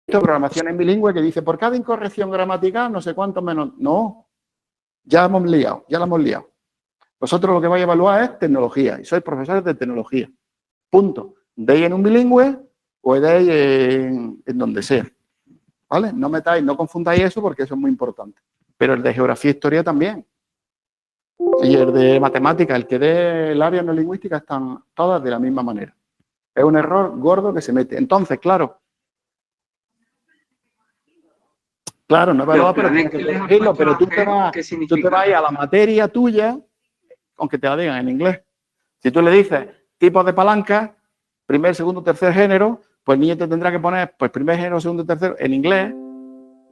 programación en bilingüe que dice, por cada incorrección gramatical, no sé cuánto menos. No, ya hemos liado, ya la hemos liado. Vosotros lo que vais a evaluar es tecnología y sois profesores de tecnología. Punto. Deis en un bilingüe o deis en donde sea. ¿Vale? No metáis, no confundáis eso porque eso es muy importante. Pero el de geografía e historia también. Y el de matemáticas, el que dé el área no lingüística, están todas de la misma manera. Es un error gordo que se mete. Entonces, claro, no evaluado, pero tienes que corregirlo, pero tú te vas a la materia tuya, aunque te la digan en inglés. Si tú le dices tipos de palancas, primer, segundo, tercer género, pues el niño te tendrá que poner pues primer género, segundo, tercero en inglés,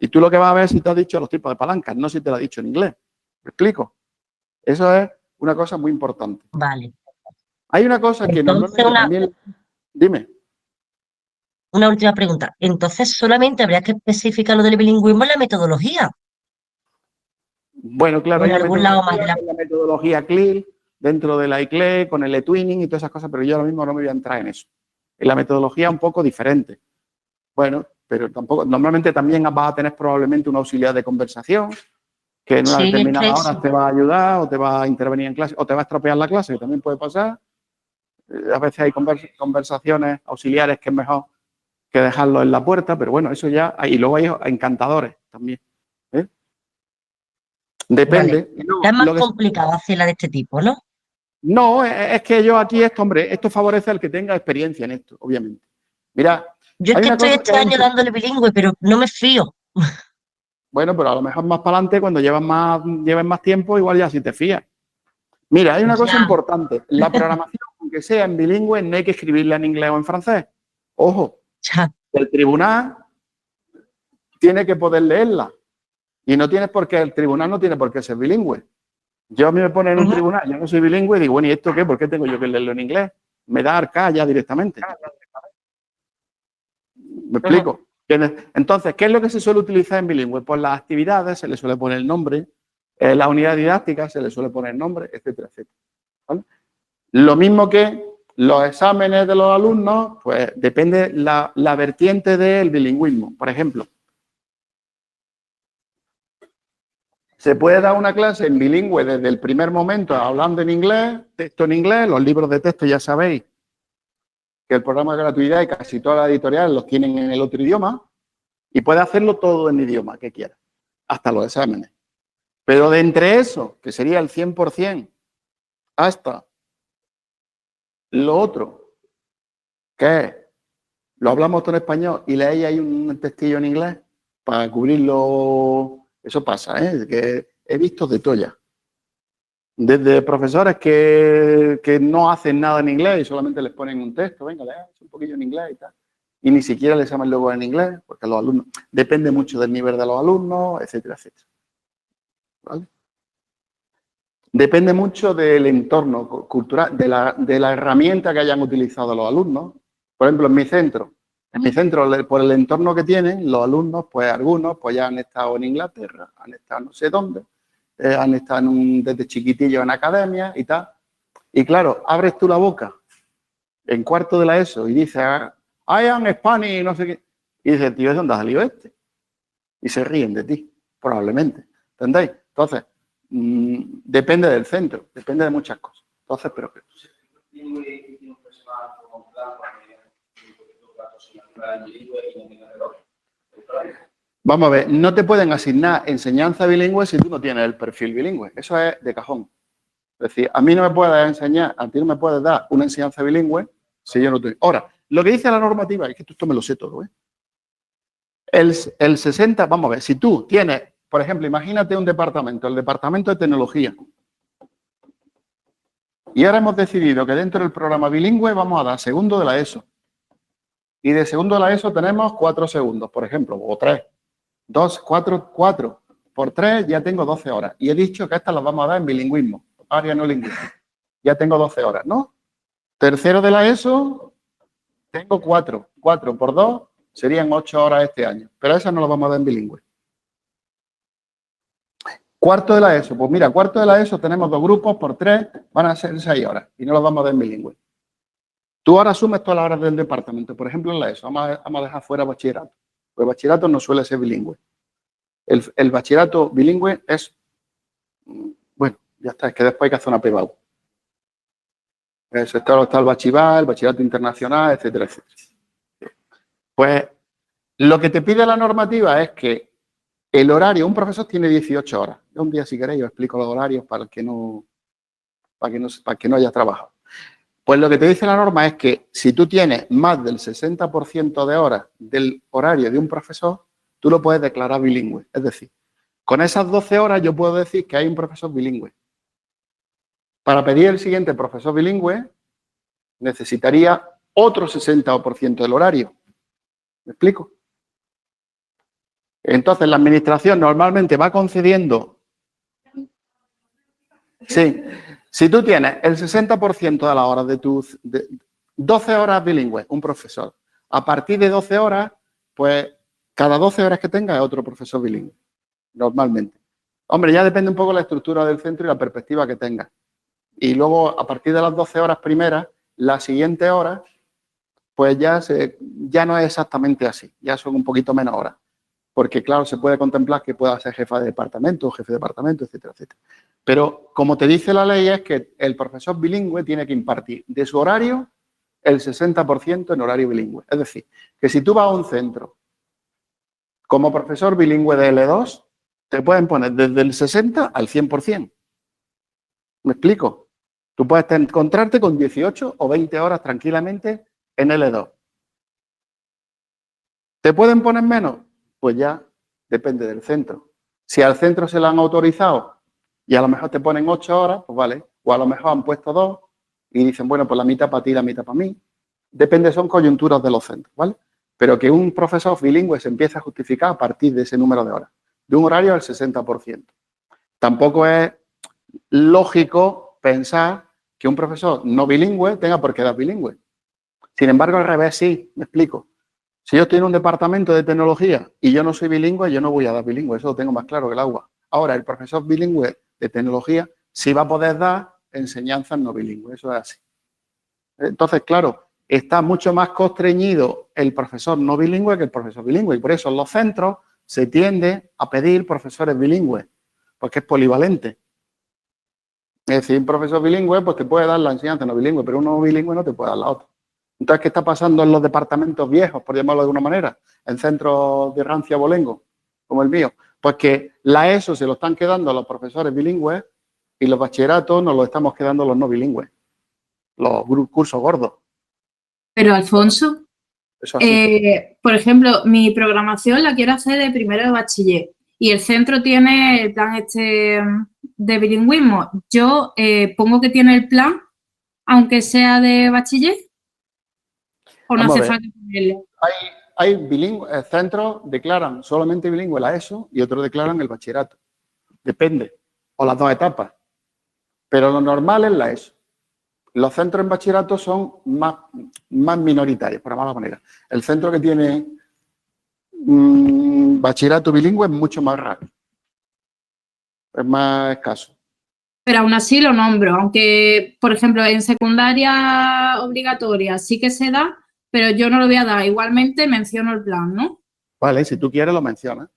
y tú lo que vas a ver es si te has dicho los tipos de palancas, no si te lo ha dicho en inglés. ¿Me explico? Eso es una cosa muy importante. Vale. Hay una cosa que normalmente también... Dime. Una última pregunta. Entonces, solamente habría que especificar lo del bilingüismo en la metodología. Bueno, claro, en algún lado más de la metodología CLIL, dentro de la ICLE, con el eTwinning y todas esas cosas, pero yo ahora mismo no me voy a entrar en eso. En la metodología un poco diferente. Bueno, pero tampoco, normalmente también vas a tener probablemente una auxiliar de conversación, que en una determinada hora te va a ayudar, o te va a intervenir en clase, o te va a estropear la clase, que también puede pasar. A veces hay conversaciones auxiliares que es mejor que dejarlo en la puerta, pero bueno, eso ya, y luego hay encantadores también. Depende. Vale. Es más complicado hacerla de este tipo, ¿no? No, es que yo aquí esto favorece al que tenga experiencia en esto, obviamente. Mira, yo es que estoy este año dándole bilingüe, pero no me fío. Bueno, pero a lo mejor más para adelante, cuando lleves más tiempo, igual ya sí te fías. Mira, hay una cosa importante. La programación, aunque sea en bilingüe, no hay que escribirla en inglés o en francés. Ojo, el tribunal tiene que poder leerla. Y no tienes por qué, el tribunal no tiene por qué ser bilingüe. Yo a mí me ponen en un tribunal, yo no soy bilingüe, y digo, bueno, ¿y esto qué? ¿Por qué tengo yo que leerlo en inglés? Me da arcada ya directamente. ¿Me explico? Entonces, ¿qué es lo que se suele utilizar en bilingüe? Pues las actividades se le suele poner el nombre, la unidad didáctica se le suele poner el nombre, etcétera, etcétera. ¿Vale? Lo mismo que los exámenes de los alumnos, pues depende la vertiente del bilingüismo. Por ejemplo, se puede dar una clase en bilingüe desde el primer momento hablando en inglés, texto en inglés, los libros de texto ya sabéis que el programa de gratuidad y casi todas las editoriales los tienen en el otro idioma y puede hacerlo todo en idioma que quiera, hasta los exámenes. Pero de entre eso, que sería el 100%, hasta lo otro, que es, lo hablamos todo en español y leéis ahí un textillo en inglés para cubrirlo. Eso pasa, ¿eh? Que he visto de todo ya. Desde profesores que no hacen nada en inglés y solamente les ponen un texto, venga, leas un poquillo en inglés y tal. Y ni siquiera les llaman luego en inglés, porque los alumnos, depende mucho del nivel de los alumnos, etcétera, etcétera. ¿Vale? Depende mucho del entorno cultural, de la herramienta que hayan utilizado los alumnos. Por ejemplo, en mi centro, por el entorno que tienen, los alumnos, pues algunos, pues ya han estado en Inglaterra, han estado no sé dónde, han estado desde chiquitillos en academia y tal. Y claro, abres tú la boca en cuarto de la ESO y dices, I am Spanish, no sé qué. Y dices, tío, ¿de dónde ha salido este? Y se ríen de ti, probablemente. ¿Entendéis? Entonces, depende del centro, depende de muchas cosas. Entonces, pero... Vamos a ver, no te pueden asignar enseñanza bilingüe si tú no tienes el perfil bilingüe. Eso es de cajón. Es decir, a mí no me puedes enseñar, a ti no me puedes dar una enseñanza bilingüe si yo no tengo. Ahora, lo que dice la normativa, es que esto me lo sé todo, ¿eh? El 60, vamos a ver, si tú tienes, por ejemplo, imagínate un departamento, el departamento de tecnología. Y ahora hemos decidido que dentro del programa bilingüe vamos a dar segundo de la ESO. Y de segundo de la ESO tenemos 4 segundos, por ejemplo, o 3. 2, 4 por 3 ya tengo 12 horas. Y he dicho que estas las vamos a dar en bilingüismo, área no lingüística. Ya tengo 12 horas, ¿no? Tercero de la ESO, tengo 4. 4 por 2 serían 8 horas este año. Pero esas no las vamos a dar en bilingüe. Cuarto de la ESO, pues mira, cuarto de la ESO tenemos 2 grupos por 3, van a ser 6 horas. Y no las vamos a dar en bilingüe. Tú ahora asumes todas las horas del departamento. Por ejemplo, en la ESO, vamos a dejar fuera bachillerato. Pues el bachillerato no suele ser bilingüe. El bachillerato bilingüe es, bueno, ya está, es que después hay que hacer una PBAU. Está el bachiller, el bachillerato internacional, etcétera, etcétera. Pues lo que te pide la normativa es que el horario, un profesor tiene 18 horas. Yo un día, si queréis, os explico los horarios para el que no haya trabajado. Pues lo que te dice la norma es que si tú tienes más del 60% de horas del horario de un profesor, tú lo puedes declarar bilingüe. Es decir, con esas 12 horas yo puedo decir que hay un profesor bilingüe. Para pedir el siguiente profesor bilingüe, necesitaría otro 60% del horario. ¿Me explico? Entonces, la administración normalmente va concediendo. Sí, si tú tienes el 60% de las horas de tus 12 horas bilingües, un profesor. A partir de 12 horas, pues cada 12 horas que tenga es otro profesor bilingüe, normalmente. Hombre, ya depende un poco de la estructura del centro y la perspectiva que tenga. Y luego, a partir de las 12 horas primeras, las siguientes horas, pues ya no es exactamente así, ya son un poquito menos horas. Porque, claro, se puede contemplar que pueda ser jefe de departamento, etcétera, etcétera. Pero, como te dice la ley, es que el profesor bilingüe tiene que impartir de su horario el 60% en horario bilingüe. Es decir, que si tú vas a un centro como profesor bilingüe de L2, te pueden poner desde el 60 al 100%. ¿Me explico? Tú puedes encontrarte con 18 o 20 horas tranquilamente en L2. ¿Te pueden poner menos? Pues ya depende del centro. Si al centro se le han autorizado y a lo mejor te ponen 8 horas, pues vale. O a lo mejor han puesto 2 y dicen, bueno, pues la mitad para ti, la mitad para mí. Depende, son coyunturas de los centros, ¿vale? Pero que un profesor bilingüe se empiece a justificar a partir de ese número de horas. De un horario al 60%. Tampoco es lógico pensar que un profesor no bilingüe tenga por qué dar bilingüe. Sin embargo, al revés sí, me explico. Si yo estoy en un departamento de tecnología y yo no soy bilingüe, yo no voy a dar bilingüe, eso lo tengo más claro que el agua. Ahora, el profesor bilingüe de tecnología sí va a poder dar enseñanzas no bilingües, eso es así. Entonces, claro, está mucho más constreñido el profesor no bilingüe que el profesor bilingüe y por eso en los centros se tiende a pedir profesores bilingües, porque es polivalente. Es decir, un profesor bilingüe pues te puede dar la enseñanza no bilingüe, pero uno bilingüe no te puede dar la otra. Entonces, ¿qué está pasando en los departamentos viejos, por llamarlo de alguna manera? En centros de rancia abolengo, como el mío. Pues que la ESO se lo están quedando a los profesores bilingües y los bachilleratos nos lo estamos quedando a los no bilingües. Los cursos gordos. Pero, Alfonso, Eso así. por ejemplo, mi programación la quiero hacer de primero de bachiller y el centro tiene el plan de bilingüismo. Yo pongo que tiene el plan, aunque sea de bachiller, o no Vamos a hace ver. falta ponerlo. Hay bilingües, centros declaran solamente bilingüe la ESO y otros declaran el bachillerato. Depende. O las dos etapas. Pero lo normal es la ESO. Los centros en bachillerato son más minoritarios, por llamarlo de manera. El centro que tiene bachillerato bilingüe es mucho más raro. Es más escaso. Pero aún así lo nombro, aunque, por ejemplo, en secundaria obligatoria sí que se da, pero yo no lo voy a dar. Igualmente menciono el plan, ¿no? Vale, si tú quieres lo mencionas.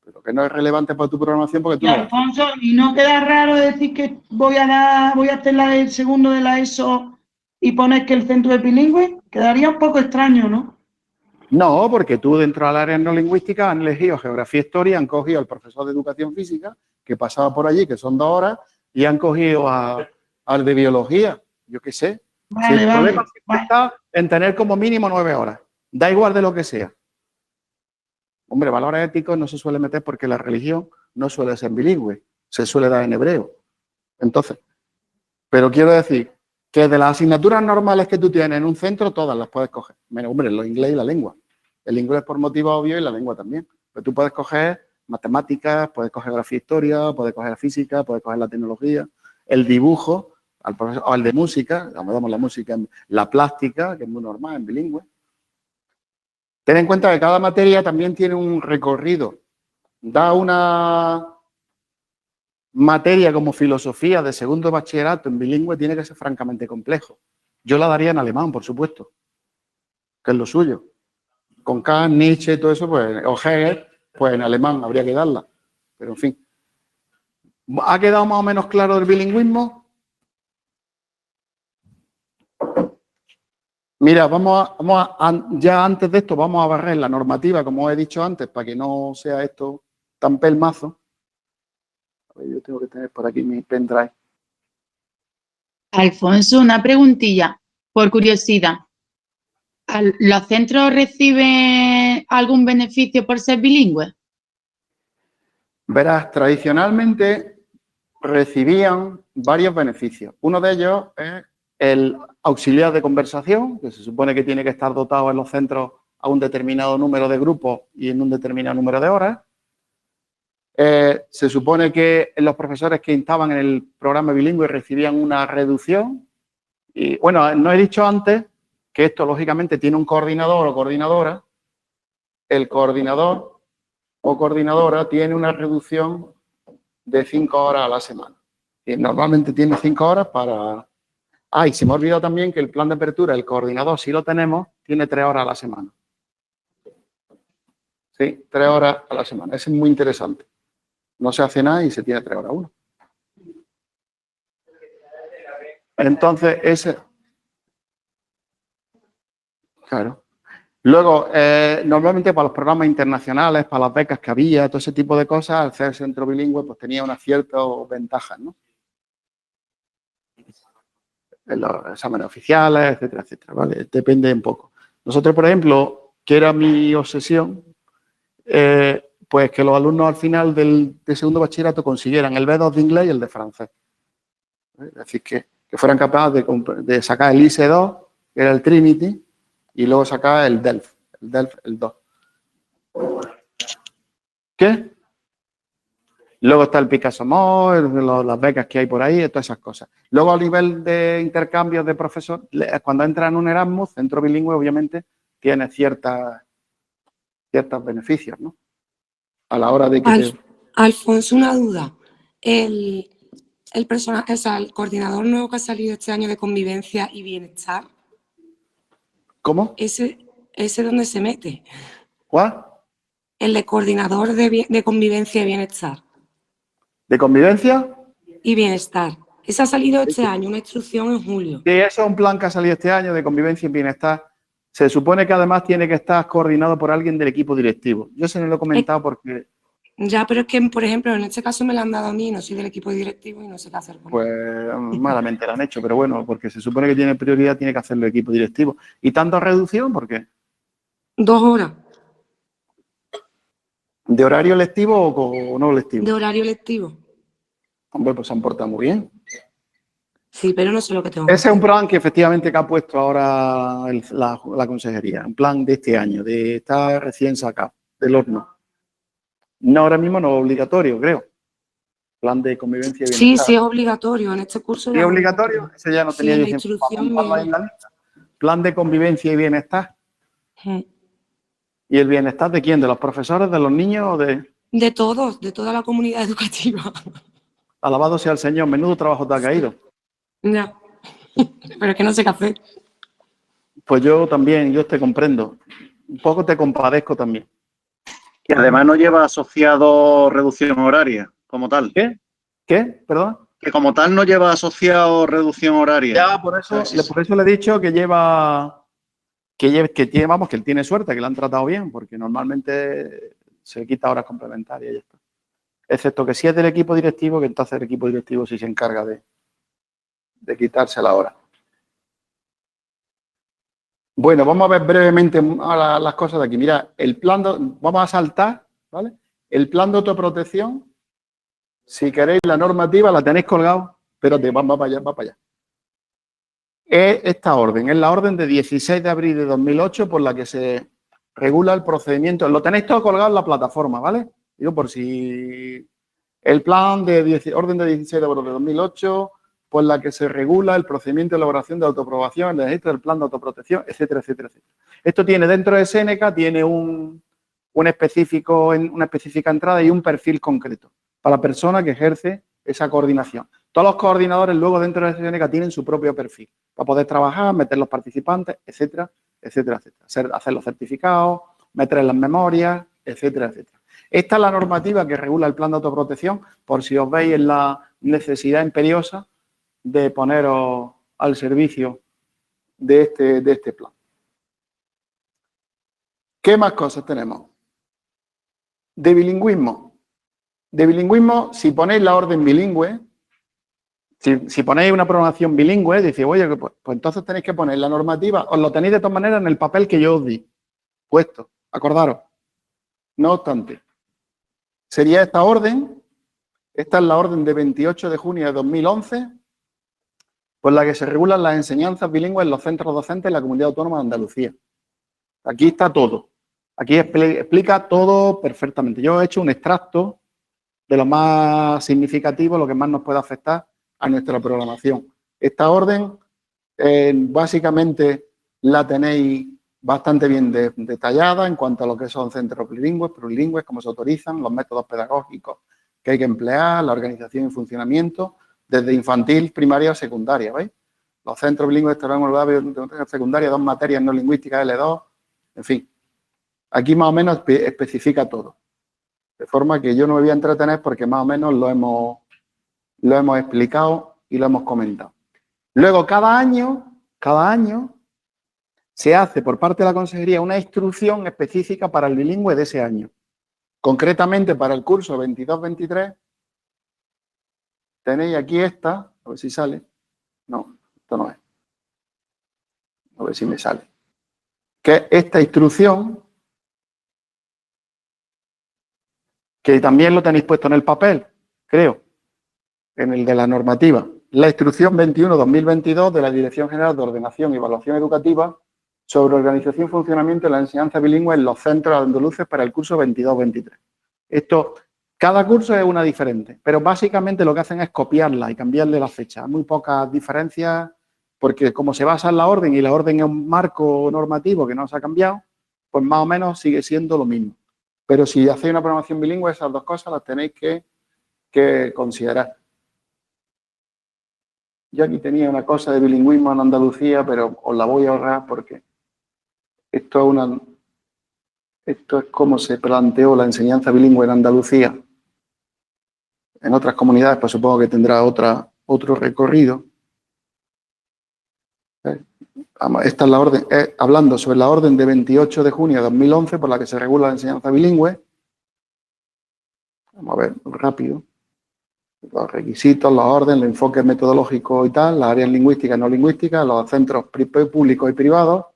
Pero que no es relevante para tu programación porque tú Y no. Alfonso, ¿y no queda raro decir que voy a hacer el segundo de la ESO y poner que el centro es bilingüe? Quedaría un poco extraño, ¿no? No, porque tú dentro del área no lingüística han elegido geografía e historia, han cogido al profesor de educación física que pasaba por allí, que son 2 horas, y han cogido al de biología, yo qué sé. Vale, Si el problema vale. está en tener como mínimo 9 horas, da igual de lo que sea. Hombre, valores éticos no se suele meter porque la religión no suele ser bilingüe, se suele dar en hebreo. Entonces, pero quiero decir que de las asignaturas normales que tú tienes en un centro, todas las puedes coger. Menos, hombre, lo inglés y la lengua. El inglés por motivo obvio y la lengua también. Pero tú puedes coger matemáticas, puedes coger geografía e historia, puedes coger física, puedes coger la tecnología, el dibujo, o el de música, damos la música, la plástica, que es muy normal en bilingüe. Ten en cuenta que cada materia también tiene un recorrido. Da una materia como filosofía de segundo bachillerato en bilingüe tiene que ser francamente complejo. Yo la daría en alemán, por supuesto, que es lo suyo. con Kant, Nietzsche, todo eso, pues, o Hegel, pues en alemán habría que darla. Pero, en fin. ¿Ha quedado más o menos claro el bilingüismo? Mira, ya antes de esto vamos a barrer la normativa, como os he dicho antes, para que no sea esto tan pelmazo. A ver, yo tengo que tener por aquí mi pendrive. Alfonso, una preguntilla, por curiosidad. ¿Los centros reciben algún beneficio por ser bilingües? Verás, tradicionalmente recibían varios beneficios. Uno de ellos es el auxiliar de conversación, que se supone que tiene que estar dotado en los centros a un determinado número de grupos y en un determinado número de horas. Se supone que los profesores que estaban en el programa bilingüe recibían una reducción. Y bueno, no he dicho antes que esto lógicamente tiene un coordinador o coordinadora. El coordinador o coordinadora tiene una reducción de 5 horas a la semana. Y normalmente tiene 5 horas para... Ah, y se me ha olvidado también que el plan de apertura, el coordinador, si lo tenemos, tiene 3 horas a la semana. Sí, 3 horas a la semana. Eso es muy interesante. No se hace nada y se tiene 3 horas uno. Entonces, ese... Claro. Luego, normalmente para los programas internacionales, para las becas que había, todo ese tipo de cosas, al ser centro bilingüe, pues tenía unas ciertas ventajas, ¿no? En los exámenes oficiales, etcétera, etcétera, ¿vale? Depende un poco. Nosotros, por ejemplo, que era mi obsesión, pues que los alumnos al final del segundo bachillerato consiguieran el B2 de inglés y el de francés. Es decir, que fueran capaces de sacar el ISE2, que era el Trinity, y luego sacar el DELF, el 2. ¿Qué? Luego está el Picasso More, las becas que hay por ahí, todas esas cosas. Luego a nivel de intercambios de profesor, cuando entra en un Erasmus, centro bilingüe, obviamente, tiene ciertos beneficios, ¿no? A la hora de que... Alfonso, una duda. El personaje, o sea, el coordinador nuevo que ha salido este año de convivencia y bienestar, ¿Cómo? ¿ese dónde se mete? ¿Cuál? El de coordinador de convivencia y bienestar. ¿De convivencia? Y bienestar. Ese ha salido este año, una instrucción en julio. Sí, eso es un plan que ha salido este año de convivencia y bienestar. Se supone que además tiene que estar coordinado por alguien del equipo directivo. Yo se me lo he comentado porque... Ya, pero es que, por ejemplo, en este caso me lo han dado a mí, no soy del equipo directivo y no sé qué hacer con Pues malamente lo han hecho, pero bueno, porque se supone que tiene prioridad, tiene que hacerlo el equipo directivo. ¿Y tanta reducción? ¿Por qué? 2 horas. ¿De horario lectivo o no lectivo? De horario lectivo. Hombre, pues se han portado muy bien. Sí, pero no sé lo que tengo que Ese es hacer. un plan que efectivamente que ha puesto ahora la consejería. Un plan de este año, de estar recién sacado del horno. No, ahora mismo no es obligatorio, creo. Plan de convivencia y Sí, bienestar. sí es obligatorio. En este curso ¿Sí ya es no. obligatorio? Ese ya no Sí, tenía en yo la tiempo. instrucción Vamos a ahí en viene. la lista. Plan de convivencia y bienestar. Mm. ¿Y el bienestar de quién? ¿De los profesores, de los niños o de...? De todos, de toda la comunidad educativa. Alabado sea el Señor, menudo trabajo te ha caído. Ya. Pero es que no sé qué hacer. Pues yo también, yo te comprendo. Un poco te compadezco también. Y además no lleva asociado reducción horaria, como tal. ¿Qué? ¿Qué? ¿Perdón? Que como tal no lleva asociado reducción horaria. Ya, por eso le he dicho que vamos, que él tiene suerte, que le han tratado bien, porque normalmente se le quita horas complementarias y ya está. Excepto que si es del equipo directivo, que entonces el equipo directivo sí se encarga de quitarse la hora. Bueno, vamos a ver brevemente las cosas de aquí. Mira, vamos a saltar, ¿vale? El plan de autoprotección, si queréis la normativa, la tenéis colgado, pero va para allá, va para allá. Es esta orden, es la orden de 16 de abril de 2008 por la que se regula el procedimiento. Lo tenéis todo colgado en la plataforma, ¿vale? Digo, por si el plan de orden de 16 de abril de 2008 por la que se regula el procedimiento de elaboración de autoaprobación, el registro del plan de autoprotección, etcétera, etcétera, etcétera. Esto tiene dentro de Seneca, tiene una específica entrada y un perfil concreto para la persona que ejerce esa coordinación. Todos los coordinadores luego dentro de Seneca tienen su propio perfil para poder trabajar, meter los participantes, etcétera, etcétera, etcétera. Hacer los certificados, meter en las memorias, etcétera, etcétera. Esta es la normativa que regula el plan de autoprotección, por si os veis en la necesidad imperiosa de poneros al servicio de este plan. ¿Qué más cosas tenemos? De bilingüismo. De bilingüismo, si ponéis la orden bilingüe, si ponéis una programación bilingüe, decís, oye, pues entonces tenéis que poner la normativa, os lo tenéis de todas maneras en el papel que yo os di, puesto, acordaros. No obstante, sería esta orden, esta es la orden de 28 de junio de 2011, por la que se regulan las enseñanzas bilingües en los centros docentes de la Comunidad Autónoma de Andalucía. Aquí está todo. Aquí explica todo perfectamente. Yo he hecho un extracto de lo más significativo, lo que más nos puede afectar a nuestra programación. Esta orden, básicamente, la tenéis bastante bien detallada en cuanto a lo que son centros bilingües, plurilingües, cómo se autorizan, los métodos pedagógicos que hay que emplear, la organización y funcionamiento, desde infantil, primaria o secundaria, ¿veis? Los centros bilingües tenemos de secundaria, 2 materias no lingüísticas, L2, en fin. Aquí más o menos especifica todo. De forma que yo no me voy a entretener porque más o menos lo hemos explicado y lo hemos comentado. Luego, cada año se hace por parte de la Consejería una instrucción específica para el bilingüe de ese año. Concretamente, para el curso 22-23, tenéis aquí esta, a ver si sale. No, esto no es. A ver si me sale. Que es esta instrucción, que también lo tenéis puesto en el papel, creo, en el de la normativa. La instrucción 21-2022 de la Dirección General de Ordenación y Evaluación Educativa sobre organización y funcionamiento de la enseñanza bilingüe en los centros andaluces para el curso 22-23. Esto, cada curso es una diferente, pero básicamente lo que hacen es copiarla y cambiarle la fecha. Hay muy pocas diferencias, porque como se basa en la orden y la orden es un marco normativo que no se ha cambiado, pues más o menos sigue siendo lo mismo. Pero si hacéis una programación bilingüe, esas dos cosas las tenéis que considerar. Yo aquí tenía una cosa de bilingüismo en Andalucía, pero os la voy a ahorrar porque esto es como se planteó la enseñanza bilingüe en Andalucía. En otras comunidades, pues supongo que tendrá otro recorrido. Esta es la orden, hablando sobre la orden de 28 de junio de 2011 por la que se regula la enseñanza bilingüe. Vamos a ver rápido. Los requisitos, los órdenes, el enfoque metodológico y tal, las áreas lingüísticas y no lingüísticas, los centros públicos y privados.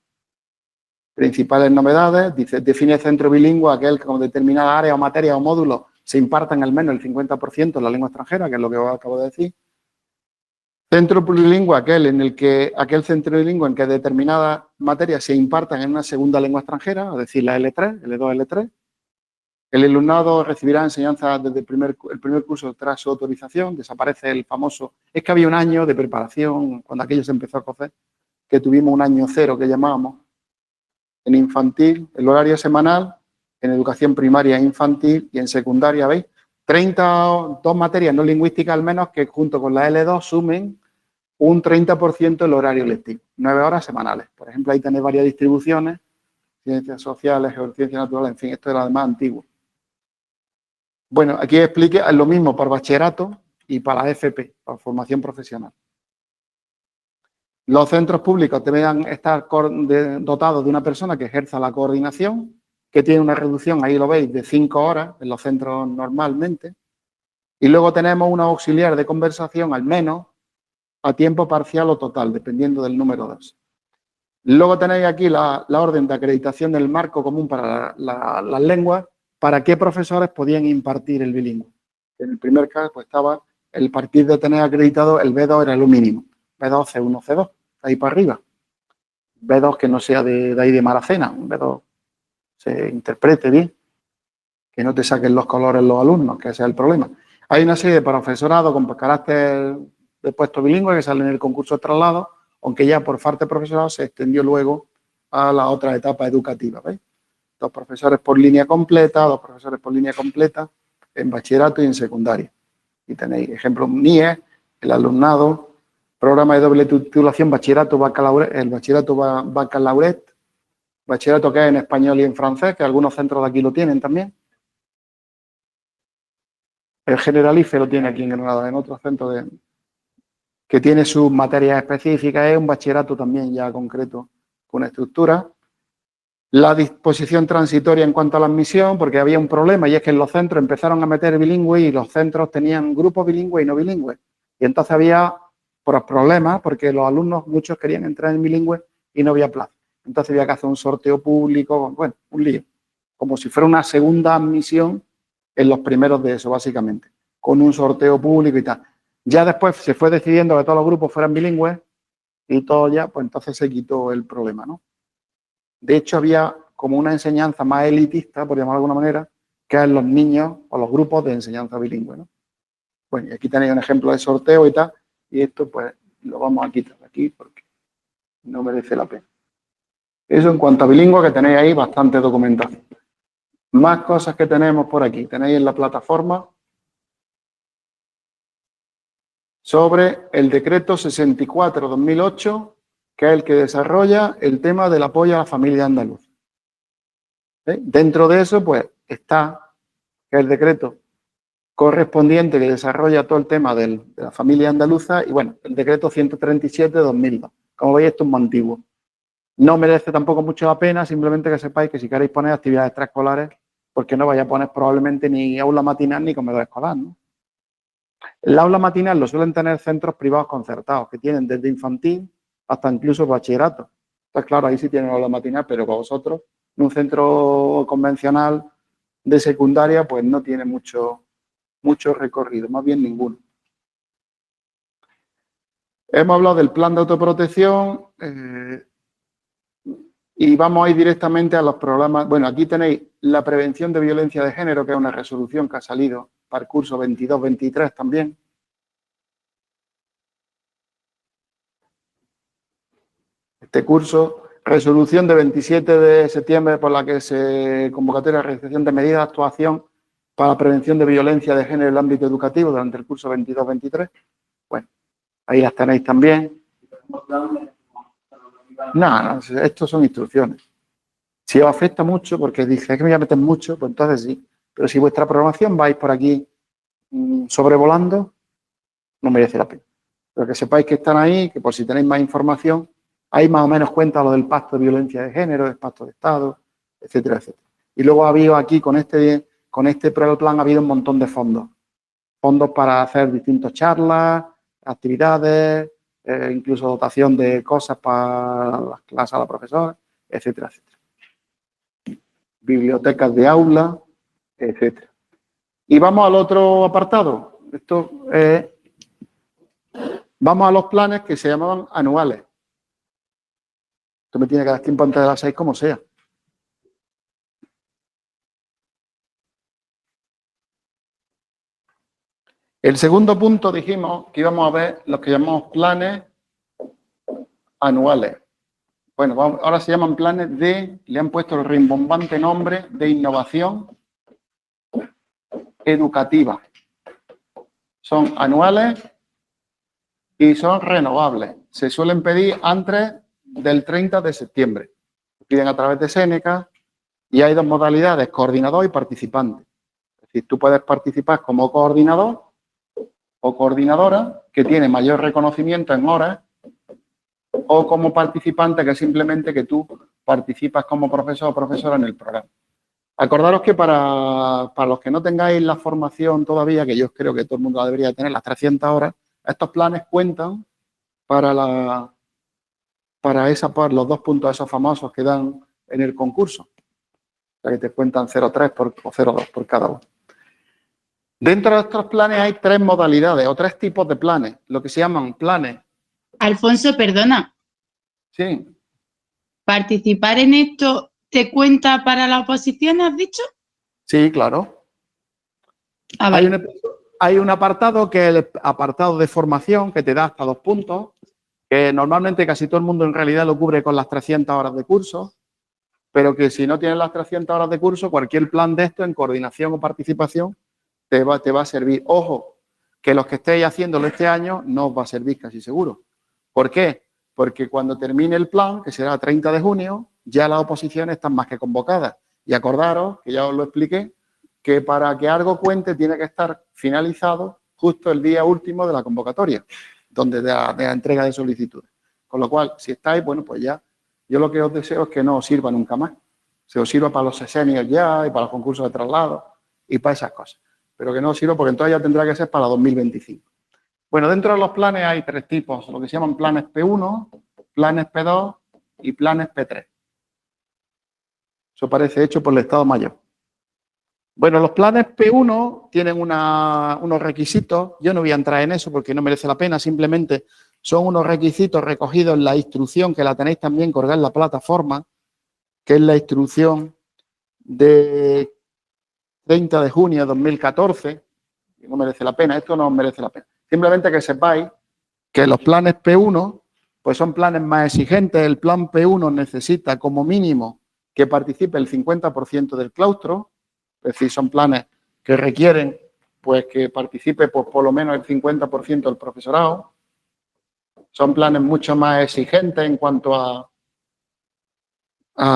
Principales novedades, dice, define centro bilingüe aquel que con determinada área o materia o módulo se impartan al menos el 50% en la lengua extranjera, que es lo que os acabo de decir. Centro plurilingüe, aquel centro bilingüe en que determinadas materias se impartan en una segunda lengua extranjera, es decir, la L3, L2, L3. El alumnado recibirá enseñanza desde el primer curso tras su autorización. Desaparece el famoso... Es que había un año de preparación, cuando aquello se empezó a cocer, que tuvimos un año cero que llamábamos. En infantil, el horario semanal, en educación primaria e infantil y en secundaria, ¿veis? 32 materias no lingüísticas al menos que junto con la L2 sumen un 30% del horario lectivo, 9 horas semanales. Por ejemplo, ahí tenéis varias distribuciones, ciencias sociales, geociencias naturales, en fin, esto era además antiguo. Bueno, aquí explique lo mismo para bachillerato y para la FP, para formación profesional. Los centros públicos deben estar dotados de una persona que ejerza la coordinación, que tiene una reducción, ahí lo veis, de 5 horas en los centros normalmente. Y luego tenemos un auxiliar de conversación, al menos, a tiempo parcial o total, dependiendo del número de horas. Luego tenéis aquí la orden de acreditación del marco común para las lenguas, para qué profesores podían impartir el bilingüe. En el primer caso, pues estaba el partir de tener acreditado el B2 era lo mínimo. B2, C1, C2, ahí para arriba. B2 que no sea de ahí de Maracena, un B2 se interprete bien, que no te saquen los colores los alumnos, que ese es el problema. Hay una serie de profesorado con carácter de puesto bilingüe que salen en el concurso de traslado, aunque ya por falta de profesorado se extendió luego a la otra etapa educativa, ¿veis? 2 profesores por línea completa, 2 profesores por línea completa en bachillerato y en secundaria. Y tenéis ejemplos NIE, el alumnado, programa de doble titulación, bachillerato, bacalaureat, el bachillerato bacalaureat, Bachillerato que es en español y en francés, que algunos centros de aquí lo tienen también. El Generalife lo tiene aquí en Granada, en otros centros que tiene sus materias específicas. Es un bachillerato también ya concreto, con estructura. La disposición transitoria en cuanto a la admisión, porque había un problema, y es que en los centros empezaron a meter bilingües y los centros tenían grupos bilingües y no bilingües. Y entonces había problemas, porque los alumnos, muchos querían entrar en bilingüe y no había plaza. Entonces había que hacer un sorteo público, bueno, un lío. Como si fuera una segunda admisión en los primeros de eso, básicamente, con un sorteo público y tal. Ya después se fue decidiendo que todos los grupos fueran bilingües y todo ya, pues entonces se quitó el problema, ¿no? De hecho, había como una enseñanza más elitista, por llamarlo de alguna manera, que es los niños o los grupos de enseñanza bilingüe, ¿no? Bueno, y aquí tenéis un ejemplo de sorteo y tal, y esto pues lo vamos a quitar de aquí porque no merece la pena. Eso en cuanto a bilingüe, que tenéis ahí bastante documentación. Más cosas que tenemos por aquí. Tenéis en la plataforma sobre el decreto 64/2008, que es el que desarrolla el tema del apoyo a la familia andaluza. Dentro de eso, pues, está que es el decreto correspondiente que desarrolla todo el tema de la familia andaluza y, bueno, el decreto 137/2002. Como veis, esto es muy antiguo. No merece tampoco mucho la pena, simplemente que sepáis que si queréis poner actividades extraescolares, porque no vais a poner probablemente ni aula matinal ni comedor escolar, ¿no? El aula matinal lo suelen tener centros privados concertados, que tienen desde infantil hasta incluso bachillerato. Entonces, claro, ahí sí tienen aula matinal, pero con vosotros, en un centro convencional de secundaria, pues no tiene mucho recorrido, más bien ninguno. Hemos hablado del plan de autoprotección y vamos a ir directamente a los programas. Bueno, aquí tenéis la prevención de violencia de género, que es una resolución que ha salido para el curso 22-23 también. Este curso, resolución de 27 de septiembre por la que se convocatoria de realización de medidas de actuación para la prevención de violencia de género en el ámbito educativo durante el curso 22-23. Bueno, ahí las tenéis también. No, estos son instrucciones. Si os afecta mucho, porque dice que me voy a meter mucho, pues entonces sí. Pero si vuestra programación vais por aquí sobrevolando, no merece la pena. Pero que sepáis que están ahí, que por si tenéis más información, ahí más o menos cuenta lo del pacto de violencia de género, el pacto de Estado, etcétera, etcétera. Y luego ha habido aquí, con este plan, ha habido un montón de fondos. Fondos para hacer distintas charlas, actividades, incluso dotación de cosas para las clases a la profesora, etcétera, etcétera. Bibliotecas de aula, etcétera. Y vamos al otro apartado. Vamos a los planes que se llamaban anuales. Esto me tiene que dar tiempo antes de las 6, como sea. El segundo punto dijimos que íbamos a ver los que llamamos planes anuales. Bueno, ahora se llaman planes le han puesto el rimbombante nombre de innovación educativa. Son anuales y son renovables. Se suelen pedir antes del 30 de septiembre. Se piden a través de Séneca y hay dos modalidades, coordinador y participante. Es decir, tú puedes participar como coordinador o coordinadora, que tiene mayor reconocimiento en horas, o como participante, que es simplemente que tú participas como profesor o profesora en el programa. Acordaros que para los que no tengáis la formación todavía, que yo creo que todo el mundo la debería tener, las 300 horas, estos planes cuentan para los 2 puntos esos famosos que dan en el concurso. O sea, que te cuentan 0,3 o 0,2 por cada uno. Dentro de estos planes hay 3 modalidades o 3 tipos de planes, lo que se llaman planes. Alfonso, perdona. Sí. ¿Participar en esto te cuenta para la oposición, has dicho? Sí, claro. Ah, vale. Hay un apartado que es el apartado de formación que te da hasta 2 puntos, que normalmente casi todo el mundo en realidad lo cubre con las 300 horas de curso, pero que si no tienes las 300 horas de curso, cualquier plan de esto en coordinación o participación te va a servir. Ojo, que los que estéis haciéndolo este año no os va a servir casi seguro. ¿Por qué? Porque cuando termine el plan, que será 30 de junio, ya las oposiciones están más que convocadas. Y acordaros, que ya os lo expliqué, que para que algo cuente tiene que estar finalizado justo el día último de la convocatoria, donde de la entrega de solicitudes. Con lo cual, si estáis, bueno, pues ya, yo lo que os deseo es que no os sirva nunca más. Se os sirva para los sesenios ya y para los concursos de traslado y para esas cosas. Pero que no os sirva porque entonces ya tendrá que ser para 2025. Bueno, dentro de los planes hay 3 tipos, lo que se llaman planes P1, planes P2 y planes P3. Eso parece hecho por el Estado Mayor. Bueno, los planes P1 tienen unos requisitos. Yo no voy a entrar en eso porque no merece la pena. Simplemente son unos requisitos recogidos en la instrucción que la tenéis también colgada en la plataforma, que es la instrucción de 30 de junio de 2014. Y no merece la pena. Esto no merece la pena. Simplemente que sepáis que los planes P1 pues son planes más exigentes. El plan P1 necesita como mínimo que participe el 50% del claustro. Es decir, son planes que requieren pues que participe pues, por lo menos el 50% del profesorado. Son planes mucho más exigentes en cuanto a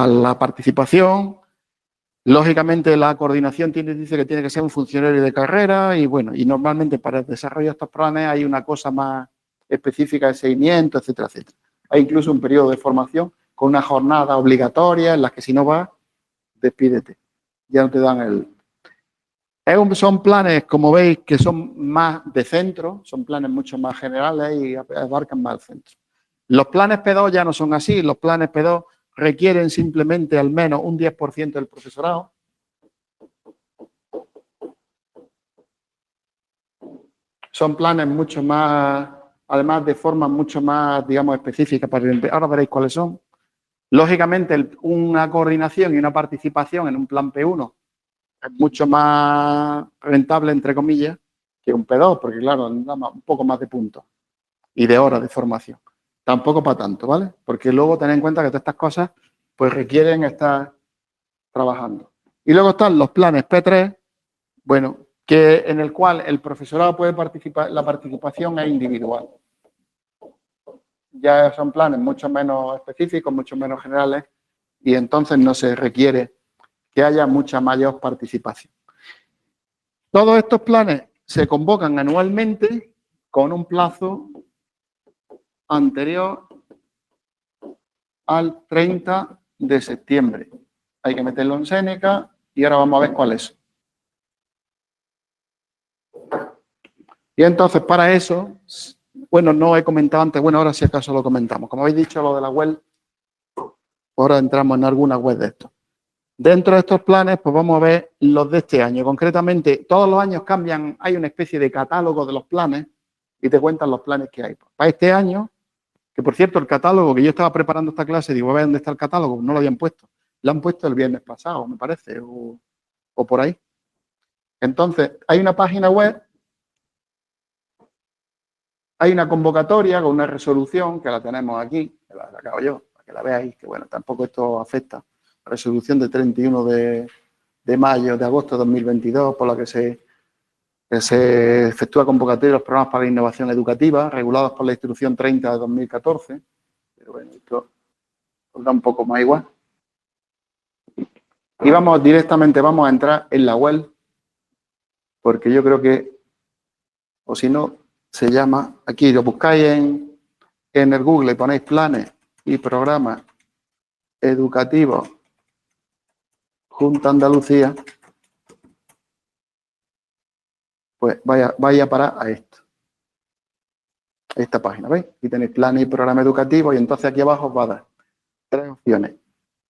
la participación. Lógicamente, la coordinación dice que tiene que ser un funcionario de carrera y, bueno, y normalmente para el desarrollo de estos planes hay una cosa más específica de seguimiento, etcétera, etcétera. Hay incluso un periodo de formación con una jornada obligatoria en la que si no vas, despídete. Ya no te dan el... Son planes, como veis, que son más de centro, son planes mucho más generales y abarcan más el centro. Los planes P2 ya no son así, los planes P2 requieren simplemente al menos un 10% del profesorado. Son planes mucho más, además de formas mucho más, digamos, específicas. Ahora veréis cuáles son. Lógicamente, una coordinación y una participación en un plan P1 es mucho más rentable, entre comillas, que un P2, porque, claro, da un poco más de puntos y de horas de formación. Tampoco para tanto, ¿vale? Porque luego tened en cuenta que todas estas cosas pues requieren estar trabajando. Y luego están los planes P3, bueno, que en el cual el profesorado puede participar, la participación es individual. Ya son planes mucho menos específicos, mucho menos generales, y entonces no se requiere que haya mucha mayor participación. Todos estos planes se convocan anualmente con un plazo anterior al 30 de septiembre. Hay que meterlo en Seneca y ahora vamos a ver cuál es. Y entonces para eso, bueno, no he comentado antes, bueno, ahora si acaso lo comentamos. Como habéis dicho, lo de la web, ahora entramos en alguna web de esto. Dentro de estos planes, pues vamos a ver los de este año. Concretamente, todos los años cambian, hay una especie de catálogo de los planes y te cuentan los planes que hay. Para este año, que por cierto, el catálogo que yo estaba preparando esta clase, digo, a ver dónde está el catálogo, no lo habían puesto. Lo han puesto el viernes pasado, me parece, o por ahí. Entonces, hay una página web, hay una convocatoria con una resolución que la tenemos aquí, que la acabo yo, para que la veáis, que bueno, tampoco esto afecta. Resolución de 31 de mayo de agosto de 2022, por la que se efectúa convocatoria de los programas para la innovación educativa, regulados por la instrucción 30 de 2014. Pero bueno, esto os da un poco más igual. Y vamos a entrar en la web, porque yo creo que, o si no, se llama, aquí lo buscáis en el Google y ponéis planes y programas educativos Junta Andalucía, pues vaya a parar a esto. Esta página, ¿veis? Aquí tenéis planes y programas educativos y entonces aquí abajo os va a dar 3 opciones.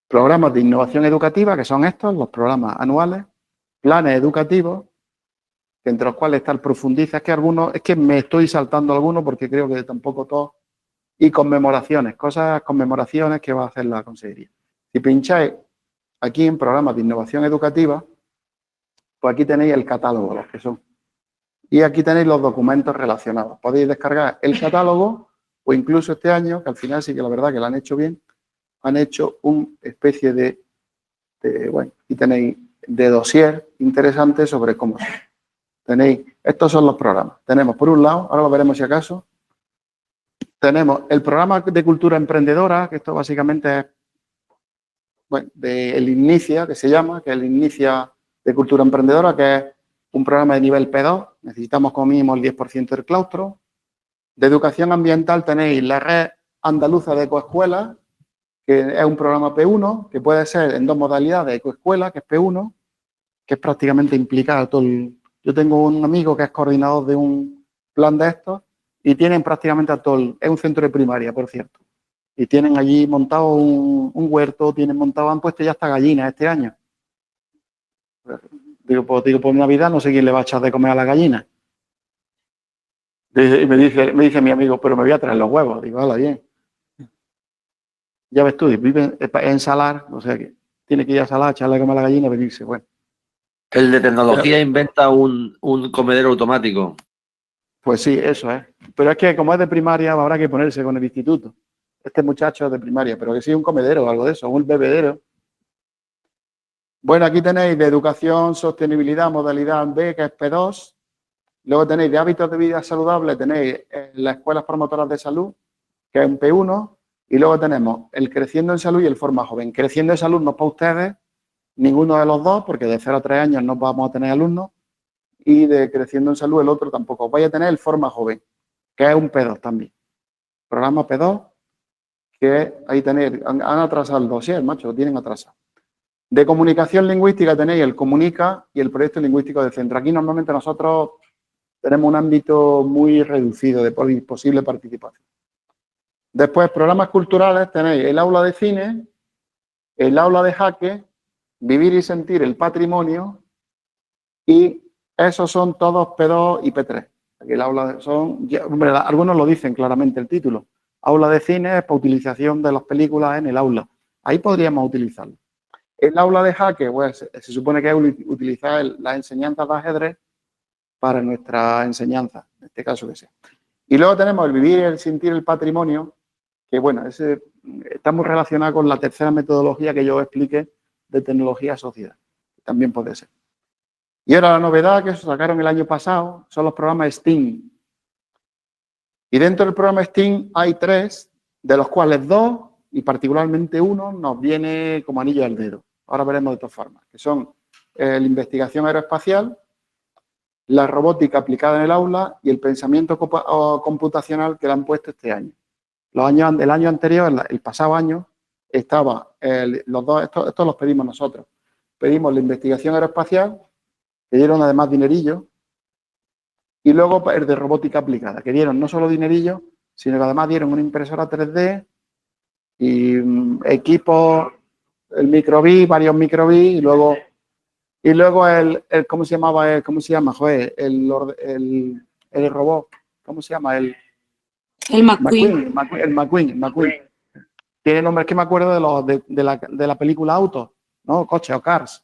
Programas de innovación educativa, que son estos, los programas anuales, planes educativos, entre los cuales está el profundiza, es que me estoy saltando algunos porque creo que tampoco todos, y conmemoraciones, conmemoraciones que va a hacer la consejería. Si pincháis aquí en programas de innovación educativa, pues aquí tenéis el catálogo, los que son. Y aquí tenéis los documentos relacionados. Podéis descargar el catálogo o incluso este año, que al final sí que la verdad que lo han hecho bien, han hecho una especie de bueno, y tenéis de dossier interesante sobre cómo son. Tenéis, estos son los programas. Tenemos por un lado, ahora lo veremos si acaso, tenemos el programa de cultura emprendedora, que esto básicamente es del Inicia, que se llama, que es el Inicia de Cultura Emprendedora, que es un programa de nivel P2. Necesitamos como mínimo el 10% del claustro. De educación ambiental tenéis la red andaluza de ecoescuelas, que es un programa P1, que puede ser en dos modalidades, ecoescuela, que es P1, que es prácticamente implicar todo el... Yo tengo un amigo que es coordinador de un plan de estos y tienen prácticamente a todo el... Es un centro de primaria, por cierto. Y tienen allí montado un huerto, han puesto ya hasta gallinas este año. Digo, por Navidad no sé quién le va a echar de comer a la gallina. Y me dice mi amigo, pero me voy a traer los huevos. Digo, hala, bien. Ya ves tú, vive en Salar, o sea que tiene que ir a Salar, echarle a comer a la gallina y venirse, bueno. El de tecnología inventa un comedero automático. Pues sí, eso es. Pero es que como es de primaria, habrá que ponerse con el instituto. Este muchacho es de primaria, pero que sí un comedero o algo de eso, un bebedero. Bueno, aquí tenéis de educación, sostenibilidad, modalidad B, que es P2. Luego tenéis de hábitos de vida saludable, tenéis las escuelas promotoras de salud, que es un P1. Y luego tenemos el Creciendo en Salud y el Forma Joven. Creciendo en Salud no es para ustedes, ninguno de los dos, porque de 0 a 3 años no vamos a tener alumnos. Y de Creciendo en Salud el otro tampoco. Vais a tener el Forma Joven, que es un P2 también. Programa P2, que ahí tenéis, han atrasado el dossier, macho, lo tienen atrasado. De comunicación lingüística tenéis el Comunica y el proyecto lingüístico del centro. Aquí normalmente nosotros tenemos un ámbito muy reducido de posible participación. Después, programas culturales, tenéis el aula de cine, el aula de jaque, vivir y sentir el patrimonio, y esos son todos P2 y P3. Aquí el aula son, hombre, algunos lo dicen claramente el título. Aula de cine es para utilización de las películas en el aula. Ahí podríamos utilizarlo. El aula de jaque, pues, se supone que es utilizar las enseñanzas de ajedrez para nuestra enseñanza, en este caso que sea. Y luego tenemos el vivir y el sentir el patrimonio, que bueno, ese está muy relacionado con la tercera metodología que yo os expliqué de tecnología sociedad. También puede ser. Y ahora la novedad que se sacaron el año pasado son los programas STEAM. Y dentro del programa STEAM hay 3, de los cuales 2, y particularmente uno, nos viene como anillo al dedo. Ahora veremos de todas formas, que son la investigación aeroespacial, la robótica aplicada en el aula y el pensamiento computacional que le han puesto este año. El año anterior, el pasado año, estaba los dos, estos los pedimos nosotros. Pedimos la investigación aeroespacial, que dieron además dinerillo, y luego el de robótica aplicada, que dieron no solo dinerillo, sino que además dieron una impresora 3D y equipos, el microbit, varios microbit, y luego el ¿cómo se llamaba? ¿Cómo se llama? Joder, el robot, ¿cómo se llama? El McQueen. El McQueen. Tiene nombres que me acuerdo de la película Auto, ¿no? Coche o Cars.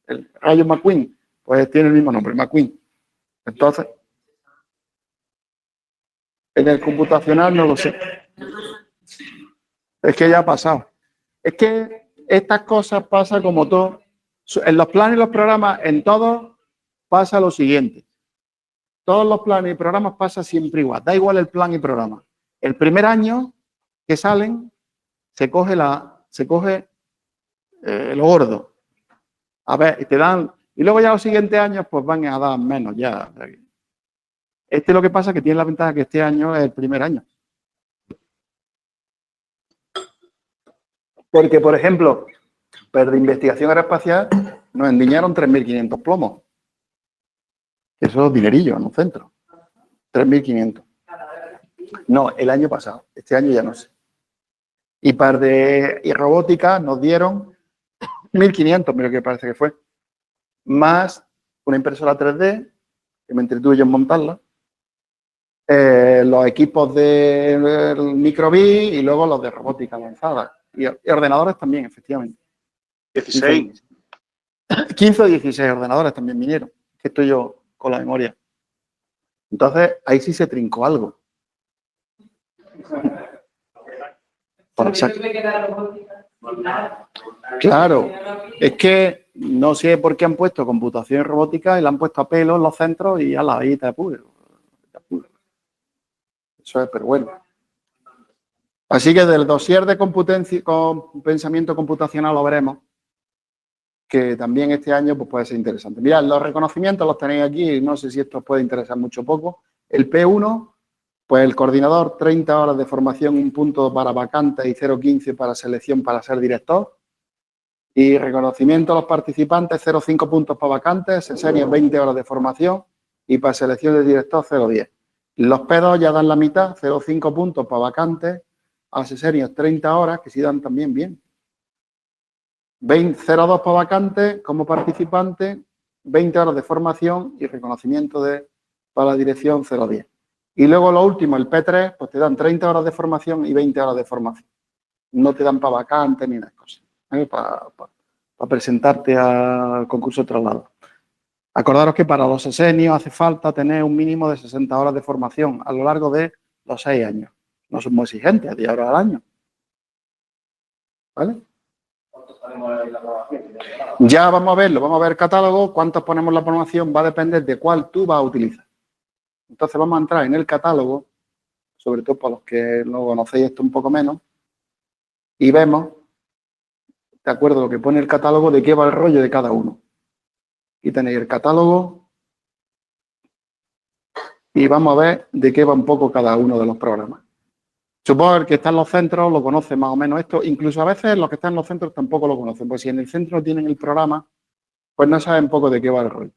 El Rayo McQueen, pues tiene el mismo nombre, McQueen. Entonces, en el computacional no lo sé. Es que ya ha pasado. Es que estas cosas pasan como todo. En los planes y los programas, en todos, pasa lo siguiente. Todos los planes y programas pasa siempre igual. Da igual el plan y programa. El primer año que salen, se coge lo gordo. A ver, y te dan... Y luego ya los siguientes años, pues van a dar menos ya. Este lo que pasa es que tiene la ventaja que este año es el primer año. Porque, por ejemplo, de investigación aeroespacial nos endiñaron 3.500 plomos. Eso es dinerillo en un centro. 3.500. No, el año pasado. Este año ya no sé. Y para de robótica nos dieron 1.500, mira que parece que fue. Más una impresora 3D, que me entretuve en montarla. Los equipos de microbit y luego los de robótica avanzada. Y ordenadores también, efectivamente. 16. 15 o 16 ordenadores también vinieron. Que estoy yo con la memoria. Entonces, ahí sí se trincó algo. Claro, es que no sé por qué han puesto computación y robótica y la han puesto a pelo en los centros y a la ahí te apuro. Eso es, pero bueno. Así que del dossier de con pensamiento computacional lo veremos, que también este año pues, puede ser interesante. Mirad, los reconocimientos los tenéis aquí, no sé si esto os puede interesar mucho o poco. El P1, pues el coordinador, 30 horas de formación, 1 punto para vacantes y 0,15 para selección para ser director. Y reconocimiento a los participantes, 0,5 puntos para vacantes, senior 20 horas de formación y para selección de director 0,10. Los P2 ya dan la mitad, 0,5 puntos para vacantes, a senior 30 horas, que sí dan también bien. 0,2 para vacantes como participante, 20 horas de formación y reconocimiento para la dirección 0,10. Y luego lo último, el P3, pues te dan 30 horas de formación y 20 horas de formación. No te dan para vacantes ni nada cosas. Para presentarte al concurso de traslado. Acordaros que para los seniors hace falta tener un mínimo de 60 horas de formación a lo largo de los 6 años. No son muy exigentes, 10 horas al año. ¿Vale? Ya vamos a verlo, vamos a ver el catálogo, cuántos ponemos la programación, va a depender de cuál tú vas a utilizar. Entonces vamos a entrar en el catálogo, sobre todo para los que no conocéis esto un poco menos, y vemos, de acuerdo a lo que pone el catálogo, de qué va el rollo de cada uno. Aquí tenéis el catálogo y vamos a ver de qué va un poco cada uno de los programas. Supongo que el que está en los centros lo conoce más o menos esto. Incluso a veces los que están en los centros tampoco lo conocen. Pues si en el centro tienen el programa, pues no saben poco de qué va el rollo.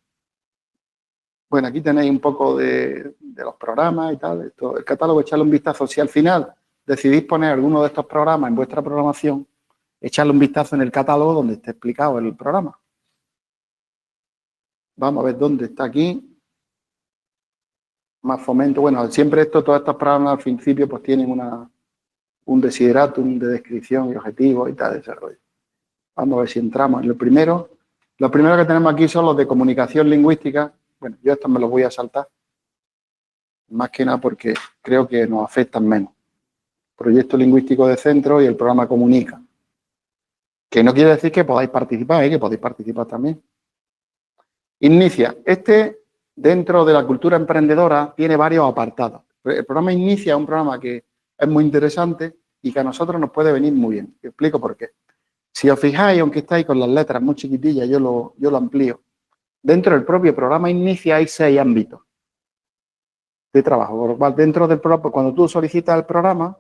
Bueno, aquí tenéis un poco de los programas y tal. El catálogo, echarle un vistazo. Si al final decidís poner alguno de estos programas en vuestra programación, echarle un vistazo en el catálogo donde esté explicado el programa. Vamos a ver dónde está aquí. Más fomento. Bueno, siempre todos estos programas al principio pues tienen un desideratum de descripción y objetivos y tal de desarrollo. Vamos a ver si entramos en lo primero. Lo primero que tenemos aquí son los de comunicación lingüística. Bueno, yo estos me los voy a saltar. Más que nada porque creo que nos afectan menos. Proyecto lingüístico de centro y el programa Comunica. Que no quiere decir que podáis participar, que podéis participar también. Inicia. Dentro de la cultura emprendedora tiene varios apartados. El programa Inicia es un programa que es muy interesante y que a nosotros nos puede venir muy bien. Te explico por qué. Si os fijáis, aunque estáis con las letras muy chiquitillas, yo lo amplío. Dentro del propio programa Inicia hay 6 ámbitos de trabajo. Por lo cual, dentro del programa, cuando tú solicitas el programa,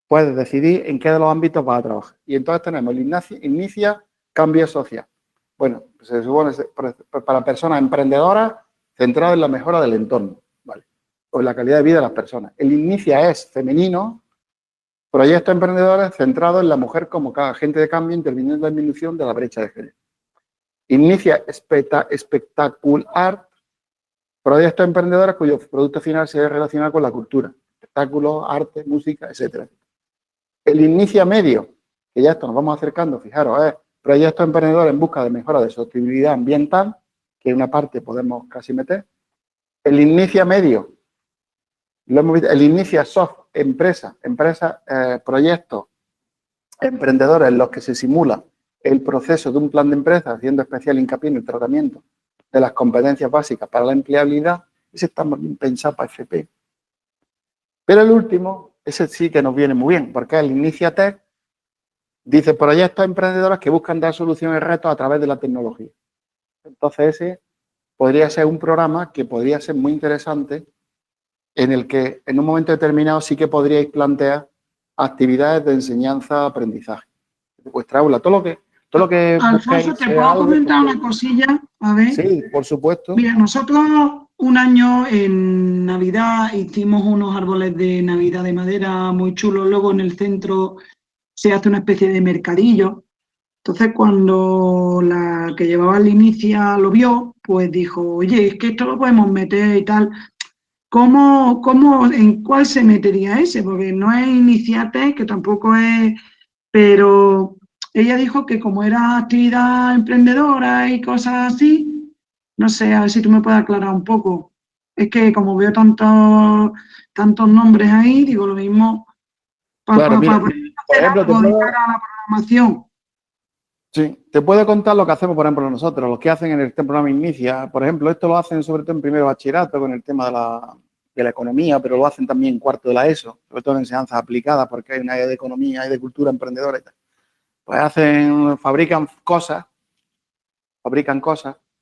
puedes decidir en qué de los ámbitos vas a trabajar. Y entonces tenemos el Inicia Cambio Social. Bueno, se supone para personas emprendedoras centrado en la mejora del entorno, ¿vale? O en la calidad de vida de las personas. El Inicia es femenino, proyectos emprendedores centrados en la mujer como agente de cambio, interviniendo en la disminución de la brecha de género. Inicia espectacular, proyectos emprendedores cuyo producto final se ve relacionado con la cultura, espectáculos, arte, música, etc. El Inicia medio, que ya esto nos vamos acercando, fijaros, es proyectos emprendedores en busca de mejora de sostenibilidad ambiental, que una parte podemos casi meter. El Inicia medio, lo hemos visto, el Inicia soft, empresas, proyectos emprendedores en los que se simula el proceso de un plan de empresa, haciendo especial hincapié en el tratamiento de las competencias básicas para la empleabilidad. Ese está muy bien pensado para FP. Pero el último, ese sí que nos viene muy bien, porque el Inicia Tech dice proyectos emprendedores que buscan dar soluciones a retos a través de la tecnología. Entonces ese podría ser un programa que podría ser muy interesante, en el que en un momento determinado sí que podríais plantear actividades de enseñanza-aprendizaje de vuestra aula. Todo lo que Alfonso, ¿te puedo comentar una cosilla? A ver. Sí, por supuesto. Mira, nosotros un año en Navidad hicimos unos árboles de Navidad de madera muy chulos. Luego en el centro se hace una especie de mercadillo. Entonces, cuando la que llevaba el Inicia lo vio, pues dijo, oye, es que esto lo podemos meter y tal. ¿En cuál se metería ese? Porque no es Iniciate, que tampoco es, pero ella dijo que como era actividad emprendedora y cosas así, no sé, a ver si tú me puedes aclarar un poco. Es que como veo tantos nombres ahí, digo lo mismo para Claro, mira, hacer algo de cara a la programación. Sí, te puedo contar lo que hacemos, por ejemplo, nosotros, los que hacen en el programa Inicia. Por ejemplo, esto lo hacen sobre todo en primero bachillerato con el tema de la economía, pero lo hacen también en cuarto de la ESO, sobre todo en enseñanzas aplicadas, porque hay una área de economía y de cultura emprendedora y tal. Pues fabrican cosas,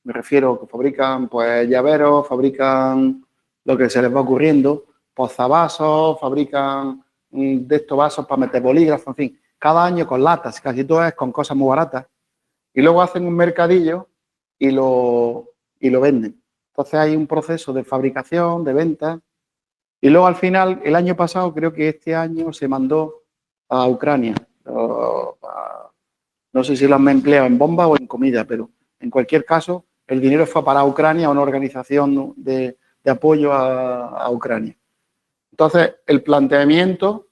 me refiero que fabrican pues llaveros, fabrican lo que se les va ocurriendo, posavasos, fabrican de estos vasos para meter bolígrafos, en fin, cada año con latas, casi todo es con cosas muy baratas, y luego hacen un mercadillo y lo venden. Entonces hay un proceso de fabricación, de venta, y luego al final, el año pasado, creo que este año se mandó a Ucrania. No sé si lo han empleado en bomba o en comida, pero en cualquier caso, el dinero fue para Ucrania, a una organización de apoyo a Ucrania. Entonces, el planteamiento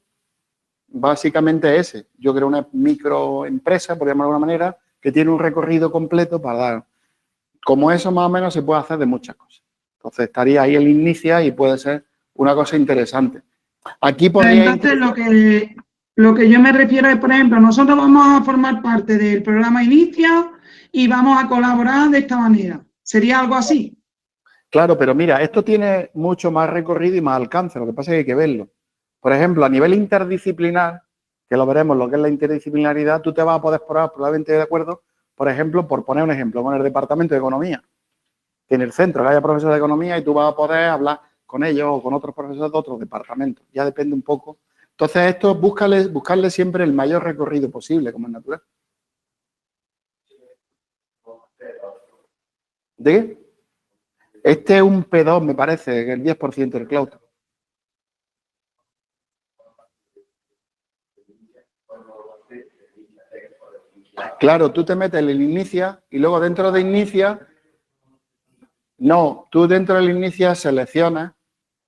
básicamente es ese. Yo creo una microempresa, por llamarlo de alguna manera, que tiene un recorrido completo para dar. Como eso más o menos se puede hacer de muchas cosas. Entonces, estaría ahí el Inicia y puede ser una cosa interesante. Aquí podría... Entonces, lo que yo me refiero es, por ejemplo, nosotros vamos a formar parte del programa Inicia y vamos a colaborar de esta manera. ¿Sería algo así? Claro, pero mira, esto tiene mucho más recorrido y más alcance. Lo que pasa es que hay que verlo. Por ejemplo, a nivel interdisciplinar, que lo veremos, lo que es la interdisciplinaridad, tú te vas a poder probar probablemente de acuerdo, por ejemplo, por poner un ejemplo, con el Departamento de Economía. Que en el centro que haya profesores de Economía y tú vas a poder hablar con ellos o con otros profesores de otros departamentos. Ya depende un poco. Entonces, esto buscarle siempre el mayor recorrido posible, como es natural. ¿De qué? Este es un P2, me parece, que el 10% del claustro. Claro, tú te metes en el Inicia y luego dentro de Inicia, no, tú dentro del Inicia seleccionas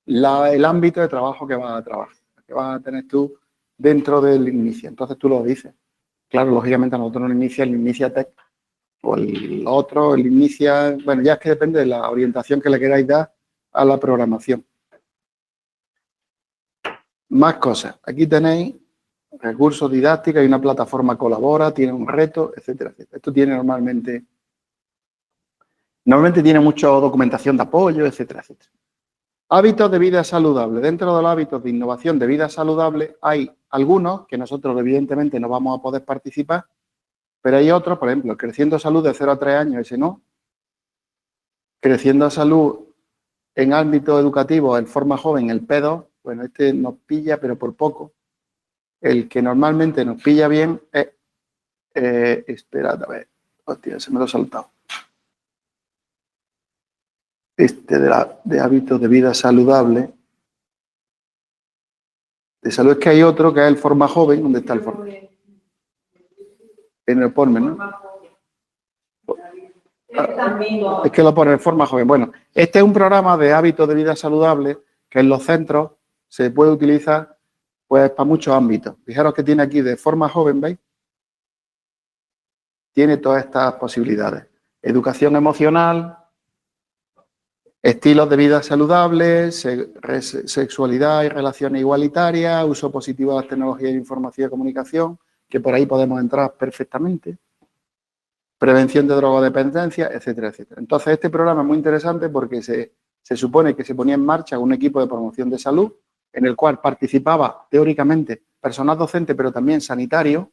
el ámbito de trabajo que vas a trabajar, que vas a tener tú dentro del Inicia. Entonces tú lo dices. Claro, lógicamente a nosotros nos inicia el Inicia Tech o el otro, el Inicia, bueno, ya es que depende de la orientación que le queráis dar a la programación. Más cosas. Aquí tenéis recursos didácticos, hay una plataforma Colabora, tiene un reto, etcétera, etcétera. Esto tiene normalmente tiene mucha documentación de apoyo, etcétera, etcétera. Hábitos de vida saludable. Dentro de los hábitos de innovación de vida saludable hay algunos que nosotros evidentemente no vamos a poder participar, pero hay otros, por ejemplo, Creciendo Salud de 0 a 3 años, ese no. Creciendo Salud en ámbito educativo, en forma joven, el P2, bueno, este nos pilla, pero por poco. El que normalmente nos pilla bien es, esperad, a ver, hostia, se me lo he saltado. Este de hábitos de vida saludable. De salud es que hay otro que es el forma joven. ¿Dónde está el forma? En el Porme, ¿no? Es que lo pone en forma joven. Bueno, este es un programa de hábitos de vida saludable que en los centros se puede utilizar pues para muchos ámbitos. Fijaros que tiene aquí de forma joven, ¿veis? Tiene todas estas posibilidades. Educación emocional, estilos de vida saludables, sexualidad y relaciones igualitarias, uso positivo de las tecnologías de información y comunicación, que por ahí podemos entrar perfectamente, prevención de drogodependencia, etcétera, etcétera. Entonces, este programa es muy interesante porque se supone que se ponía en marcha un equipo de promoción de salud en el cual participaba teóricamente personal docente, pero también sanitario,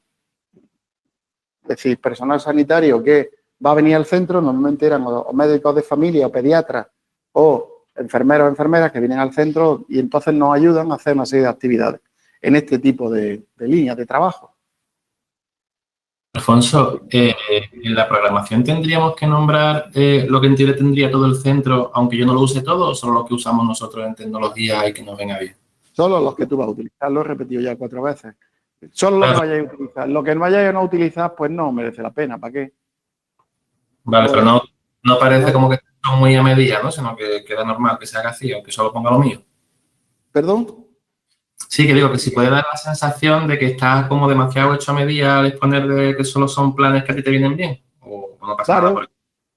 es decir, personal sanitario que va a venir al centro, normalmente eran o médicos de familia o pediatras o enfermeros o enfermeras que vienen al centro y entonces nos ayudan a hacer una serie de actividades en este tipo de líneas de trabajo. Alfonso, en la programación tendríamos que nombrar lo que en teoría tendría todo el centro, aunque yo no lo use todo, o solo lo que usamos nosotros en tecnología y que nos venga bien. Solo los que tú vas a utilizar, lo he repetido ya 4 veces. Solo lo que vayáis a utilizar. Lo que no vayáis a no utilizar, pues no merece la pena. ¿Para qué? Vale, pero no parece como que son muy a medida, ¿no? Sino que queda normal que se haga así, aunque solo ponga lo mío. ¿Perdón? Sí, que digo que si puede dar la sensación de que estás como demasiado hecho a medida al exponer de que solo son planes que a ti te vienen bien. O no pasa nada por eso.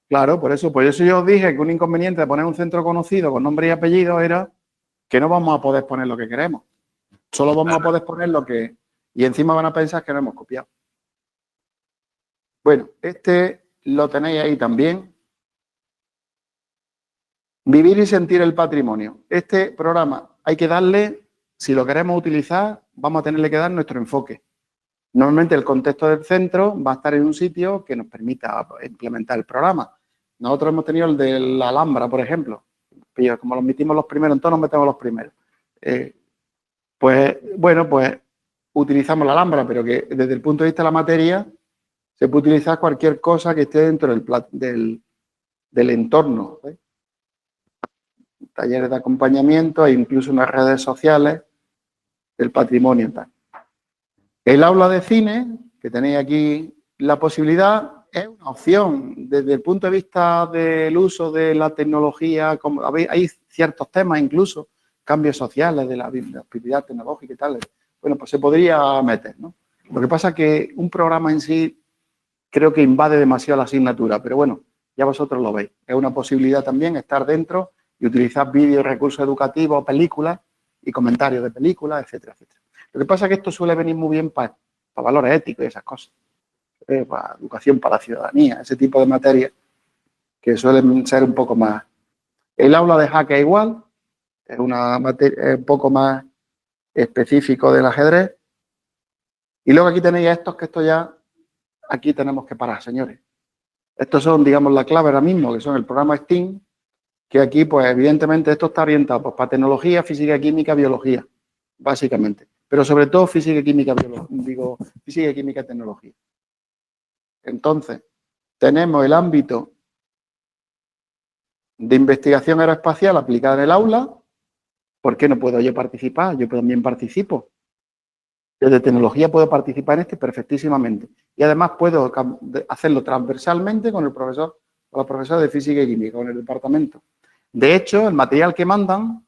Claro, por eso yo os dije que un inconveniente de poner un centro conocido con nombre y apellido era que no vamos a poder poner lo que queremos. Solo vamos a poder poner lo que... Y encima van a pensar que no hemos copiado. Bueno, este lo tenéis ahí también. Vivir y sentir el patrimonio. Este programa hay que darle, si lo queremos utilizar, vamos a tenerle que dar nuestro enfoque. Normalmente el contexto del centro va a estar en un sitio que nos permita implementar el programa. Nosotros hemos tenido el de la Alhambra, por ejemplo. Como los metimos los primeros, entonces nos metemos los primeros. Pues utilizamos la Alhambra, pero que desde el punto de vista de la materia se puede utilizar cualquier cosa que esté dentro del entorno. Talleres de acompañamiento e incluso unas redes sociales del patrimonio y tal. El aula de cine, que tenéis aquí la posibilidad, es una opción desde el punto de vista del uso de la tecnología. Hay ciertos temas, incluso cambios sociales de la actividad tecnológica y tal. Bueno, pues se podría meter, ¿no? Lo que pasa es que un programa en sí creo que invade demasiado la asignatura, pero bueno, ya vosotros lo veis. Es una posibilidad también estar dentro y utilizar vídeos, recursos educativos, películas y comentarios de películas, etcétera, etcétera. Lo que pasa es que esto suele venir muy bien para valores éticos y esas cosas. Para educación para la ciudadanía, ese tipo de materias que suelen ser un poco más. El aula de jaque es igual, es una materia un poco más específico del ajedrez. Y luego aquí tenéis estos, que esto ya, aquí tenemos que parar, señores. Estos son, digamos, la clave ahora mismo, que son el programa STEAM, que aquí, pues, evidentemente, esto está orientado pues, para tecnología, física, química, biología, básicamente. Pero sobre todo física, química, física, química, tecnología. Entonces, tenemos el ámbito de investigación aeroespacial aplicada en el aula. ¿Por qué no puedo yo participar? Yo también participo. Desde tecnología puedo participar en este perfectísimamente. Y además puedo hacerlo transversalmente con el profesor o la profesora de física y química, con el departamento. De hecho, el material que mandan,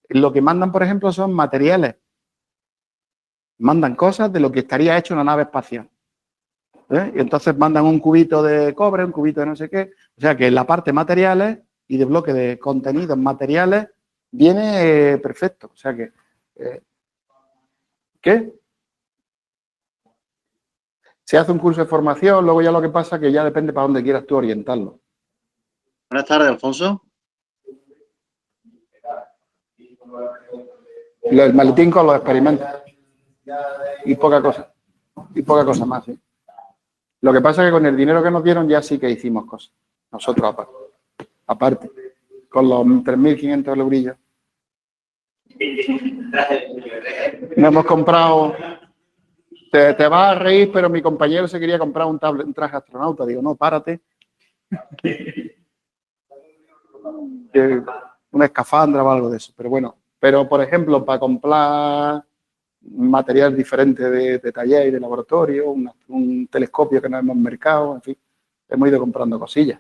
lo que mandan, por ejemplo, son materiales. Mandan cosas de lo que estaría hecho una nave espacial. Y entonces mandan un cubito de cobre, un cubito de no sé qué. O sea que en la parte materiales y de bloque de contenidos materiales viene perfecto. O sea que... ¿Qué? Se hace un curso de formación, luego ya lo que pasa es que ya depende para dónde quieras tú orientarlo. Buenas tardes, Alfonso. El maletín con los experimentos. Y poca cosa. Y poca cosa más, ¿sí? Lo que pasa es que con el dinero que nos dieron ya sí que hicimos cosas. Nosotros aparte. Con los 3.500 eurillos. Nos hemos comprado... Te vas a reír, pero mi compañero se quería comprar un traje astronauta. Digo, no, párate. Una escafandra o algo de eso. Pero bueno, por ejemplo, para comprar material diferente de taller y de laboratorio, un telescopio que no hemos mercado, en fin, hemos ido comprando cosillas.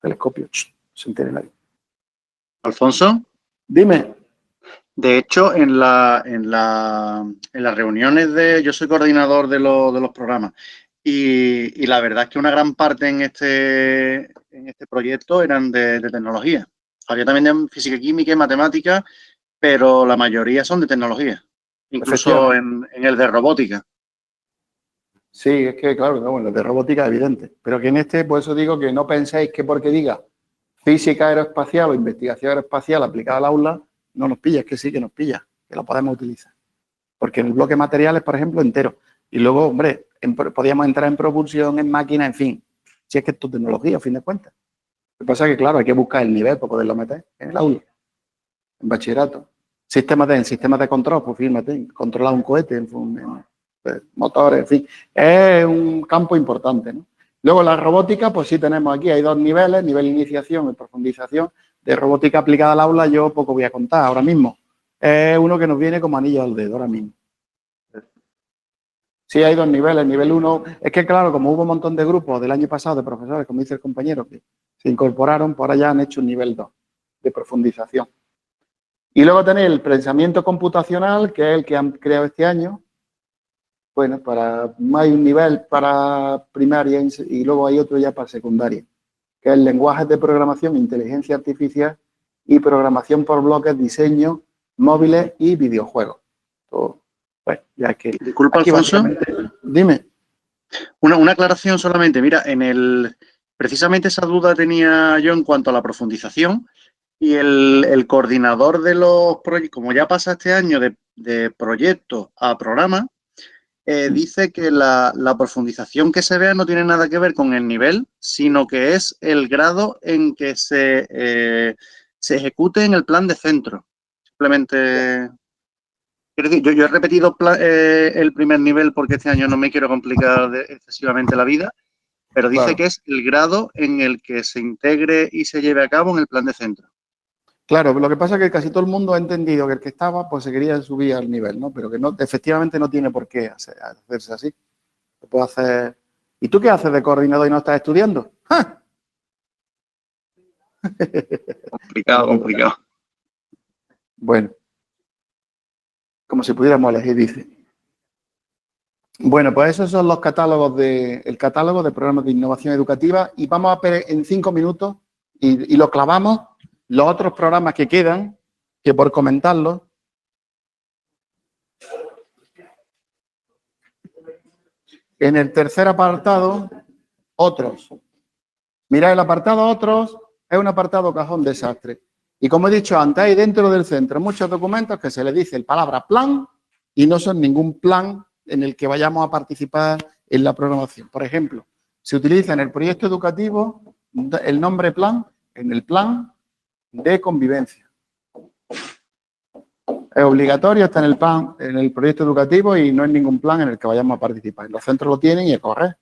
Telescopio, se entere nadie. Alfonso. Dime. De hecho, en las reuniones yo soy coordinador de los programas y la verdad es que una gran parte en este proyecto eran de tecnología. Había también de física, química y matemáticas, pero la mayoría son de tecnología, incluso en el de robótica. Sí, es que claro, bueno, el de robótica es evidente, pero que en este, por eso digo que no penséis que porque diga física aeroespacial o investigación aeroespacial aplicada al aula, no nos pilla, es que sí que nos pilla, que lo podemos utilizar. Porque en el bloque materiales, por ejemplo, entero. Y luego, hombre, podíamos entrar en propulsión, en máquina, en fin. Si es que esto es tecnología, a fin de cuentas. Lo que pasa es que, claro, hay que buscar el nivel para poderlo meter en el aula, en bachillerato. En sistemas de control, pues fíjate, controlar un cohete, en motores, en fin. Es un campo importante, ¿no? Luego la robótica, pues sí tenemos aquí, hay dos niveles, nivel de iniciación y profundización. De robótica aplicada al aula yo poco voy a contar ahora mismo. Es uno que nos viene como anillo al dedo ahora mismo. Sí hay dos niveles. Nivel 1, es que claro, como hubo un montón de grupos del año pasado de profesores, como dice el compañero, que se incorporaron, pues ahora ya han hecho un nivel 2 de profundización. Y luego tenéis el pensamiento computacional, que es el que han creado este año. Bueno, hay un nivel para primaria y luego hay otro ya para secundaria, que es lenguajes de programación, inteligencia artificial y programación por bloques, diseño, móviles y videojuegos. Todo, bueno, ya que... Disculpa, Alfonso. Dime. Una aclaración solamente. Mira, precisamente esa duda tenía yo en cuanto a la profundización. Y el coordinador de los proyectos, como ya pasa este año de proyecto a programa, dice que la profundización que se vea no tiene nada que ver con el nivel, sino que es el grado en que se ejecute en el plan de centro. Simplemente, quiero decir, yo he repetido el primer nivel porque este año no me quiero complicar excesivamente la vida, pero dice Claro. que es el grado en el que se integre y se lleve a cabo en el plan de centro. Claro, lo que pasa es que casi todo el mundo ha entendido que el que estaba, pues se quería subir al nivel, ¿no? Pero que no, efectivamente no tiene por qué hacerse así. Se puede hacer. ¿Y tú qué haces de coordinador y no estás estudiando? ¡Ja! Complicado. Bueno, como si pudiéramos elegir, dice. Bueno, pues esos son los catálogos el catálogo de programas de innovación educativa y vamos a ver en 5 minutos y lo clavamos los otros programas que quedan, que por comentarlos. En el tercer apartado, otros. Mirad, el apartado otros es un apartado cajón desastre. Y como he dicho antes, hay dentro del centro muchos documentos que se le dice la palabra plan y no son ningún plan en el que vayamos a participar en la programación. Por ejemplo, se utiliza en el proyecto educativo el nombre plan en el plan de convivencia. Es obligatorio, está en el proyecto educativo y no es ningún plan en el que vayamos a participar. Los centros lo tienen y es correcto.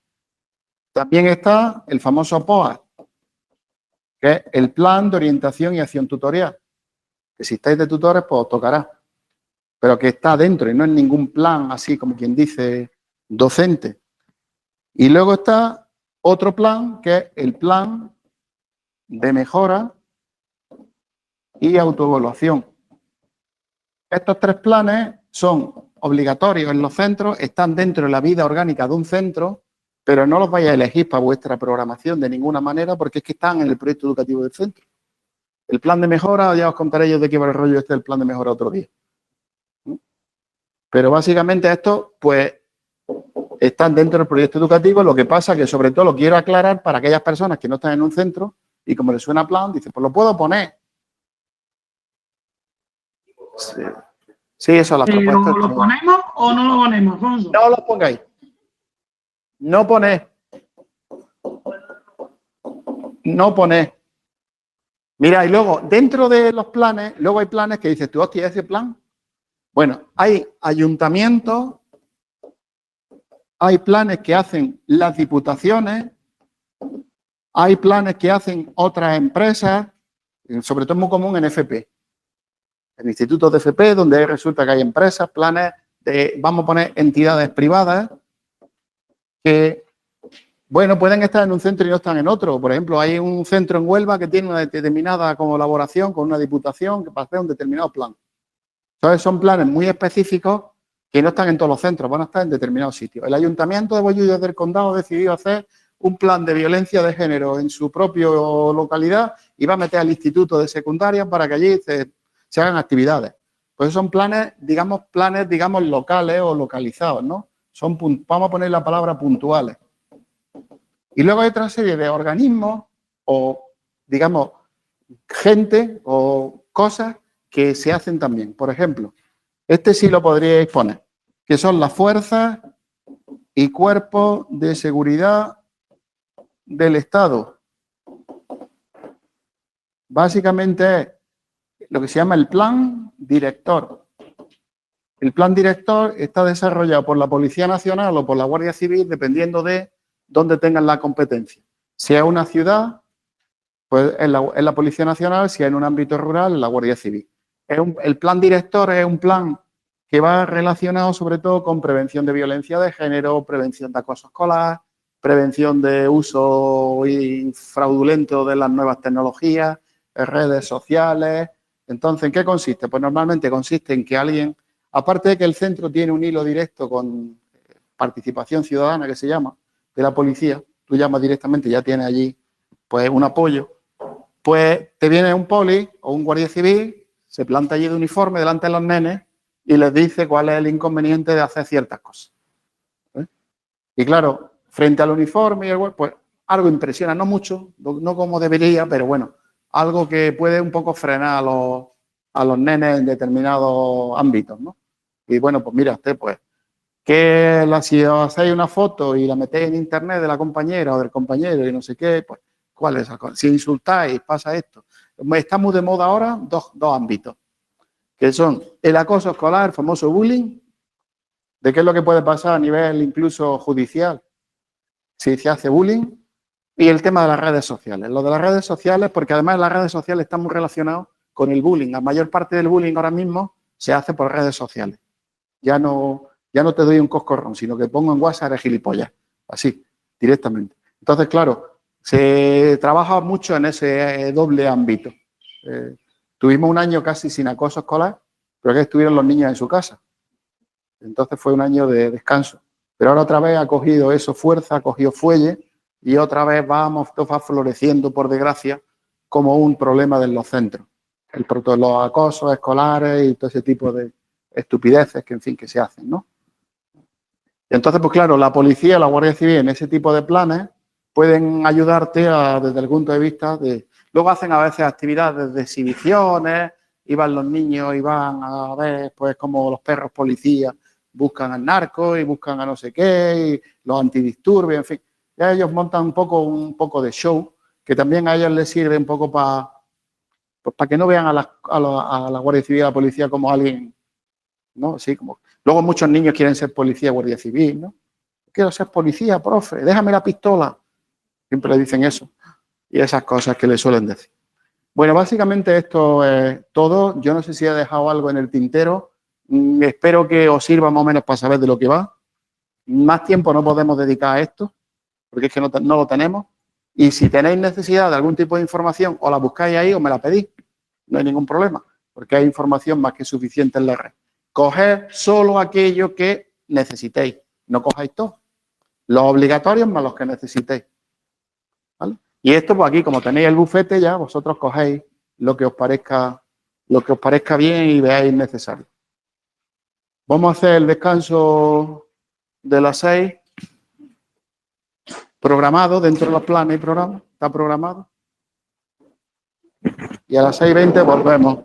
También está el famoso POA, que es el plan de orientación y acción tutorial. Que si estáis de tutores, pues os tocará. Pero que está dentro y no es ningún plan, así como quien dice, docente. Y luego está otro plan, que es el plan de mejora y autoevaluación. Estos 3 planes son obligatorios en los centros, están dentro de la vida orgánica de un centro, pero no los vais a elegir para vuestra programación de ninguna manera porque es que están en el proyecto educativo del centro. El plan de mejora, ya os contaré yo de qué va el rollo del plan de mejora otro día. Pero básicamente estos, pues, están dentro del proyecto educativo, lo que pasa que sobre todo lo quiero aclarar para aquellas personas que no están en un centro y como les suena plan, dicen, pues lo puedo poner. Sí, eso es la Pero propuesta. ¿lo ponemos o no lo ponemos, Alfonso? No lo pongáis. No ponéis. No ponéis. Mira, y luego, dentro de los planes, luego hay planes que dices tú, hostia, ese plan. Bueno, hay ayuntamientos, hay planes que hacen las diputaciones, hay planes que hacen otras empresas, sobre todo es muy común en FP. En institutos de FP, donde resulta que hay empresas, planes de, vamos a poner, entidades privadas que, bueno, pueden estar en un centro y no están en otro. Por ejemplo, hay un centro en Huelva que tiene una determinada colaboración con una diputación que para hacer un determinado plan. Entonces, son planes muy específicos que no están en todos los centros, van a estar en determinados sitios. El Ayuntamiento de Bollullos del Condado ha decidido hacer un plan de violencia de género en su propia localidad y va a meter al instituto de secundaria para que allí se hagan actividades. Pues son planes, digamos, locales o localizados, ¿no? Vamos a poner la palabra puntuales. Y luego hay otra serie de organismos o, digamos, gente o cosas que se hacen también. Por ejemplo, este sí lo podríais poner, que son las fuerzas y cuerpos de seguridad del Estado. Básicamente es lo que se llama el plan director. El plan director está desarrollado por la Policía Nacional o por la Guardia Civil, dependiendo de dónde tengan la competencia. Si es una ciudad, pues es la Policía Nacional, si es en un ámbito rural, es la Guardia Civil. El plan director es un plan que va relacionado sobre todo con prevención de violencia de género, prevención de acoso escolar, prevención de uso fraudulento de las nuevas tecnologías, redes sociales. Entonces, ¿en qué consiste? Pues normalmente consiste en que alguien, aparte de que el centro tiene un hilo directo con participación ciudadana, que se llama, de la policía, tú llamas directamente, ya tienes allí pues un apoyo, pues te viene un poli o un guardia civil, se planta allí de uniforme delante de los nenes y les dice cuál es el inconveniente de hacer ciertas cosas. Y claro, frente al uniforme y el pues algo impresiona, no mucho, no como debería, pero bueno, algo que puede un poco frenar a los nenes en determinados ámbitos, ¿no? Y bueno, pues mira usted, pues, si os hacéis una foto y la metéis en internet de la compañera o del compañero y no sé qué, pues, ¿cuál es esa cosa? Si insultáis, pasa esto. Está muy de moda ahora dos ámbitos, que son el acoso escolar, el famoso bullying, de qué es lo que puede pasar a nivel incluso judicial si se hace bullying, y el tema de las redes sociales. Lo de las redes sociales, porque además las redes sociales están muy relacionadas con el bullying. La mayor parte del bullying ahora mismo se hace por redes sociales. Ya no te doy un coscorrón, sino que pongo en WhatsApp de gilipollas, así, directamente. Entonces, claro, se trabaja mucho en ese doble ámbito. Tuvimos un año casi sin acoso escolar, pero que estuvieron los niños en su casa. Entonces fue un año de descanso. Pero ahora otra vez ha cogido eso fuerza, ha cogido fuelle y otra vez todo va floreciendo, por desgracia, como un problema de los centros. Los acosos escolares y todo ese tipo de estupideces que, en fin, que se hacen, ¿no? Y entonces, pues claro, la policía, la Guardia Civil, en ese tipo de planes, pueden ayudarte desde el punto de vista de... Luego hacen a veces actividades de exhibiciones, iban los niños y van a ver, pues, como los perros policías buscan al narco y buscan a no sé qué, y los antidisturbios, en fin. Ya ellos montan un poco de show, que también a ellos les sirve un poco para que no vean a la Guardia Civil y a la policía como alguien, ¿no? Así como... Luego muchos niños quieren ser policía, Guardia Civil, ¿no? Quiero ser policía, profe, déjame la pistola. Siempre le dicen eso. Y esas cosas que le suelen decir. Bueno, básicamente esto es todo. Yo no sé si he dejado algo en el tintero. Espero que os sirva más o menos para saber de lo que va. Más tiempo no podemos dedicar a esto, porque es que no lo tenemos. Y si tenéis necesidad de algún tipo de información, o la buscáis ahí o me la pedís. No hay ningún problema, porque hay información más que suficiente en la red. Coged solo aquello que necesitéis. No cojáis todo. Los obligatorios más los que necesitéis. ¿Vale? Y esto, pues aquí, como tenéis el bufete, ya vosotros cogéis lo que os parezca bien y veáis necesario. Vamos a hacer el descanso de las 6, programado dentro de los planes y programas, está programado. Y a las 6:20 volvemos.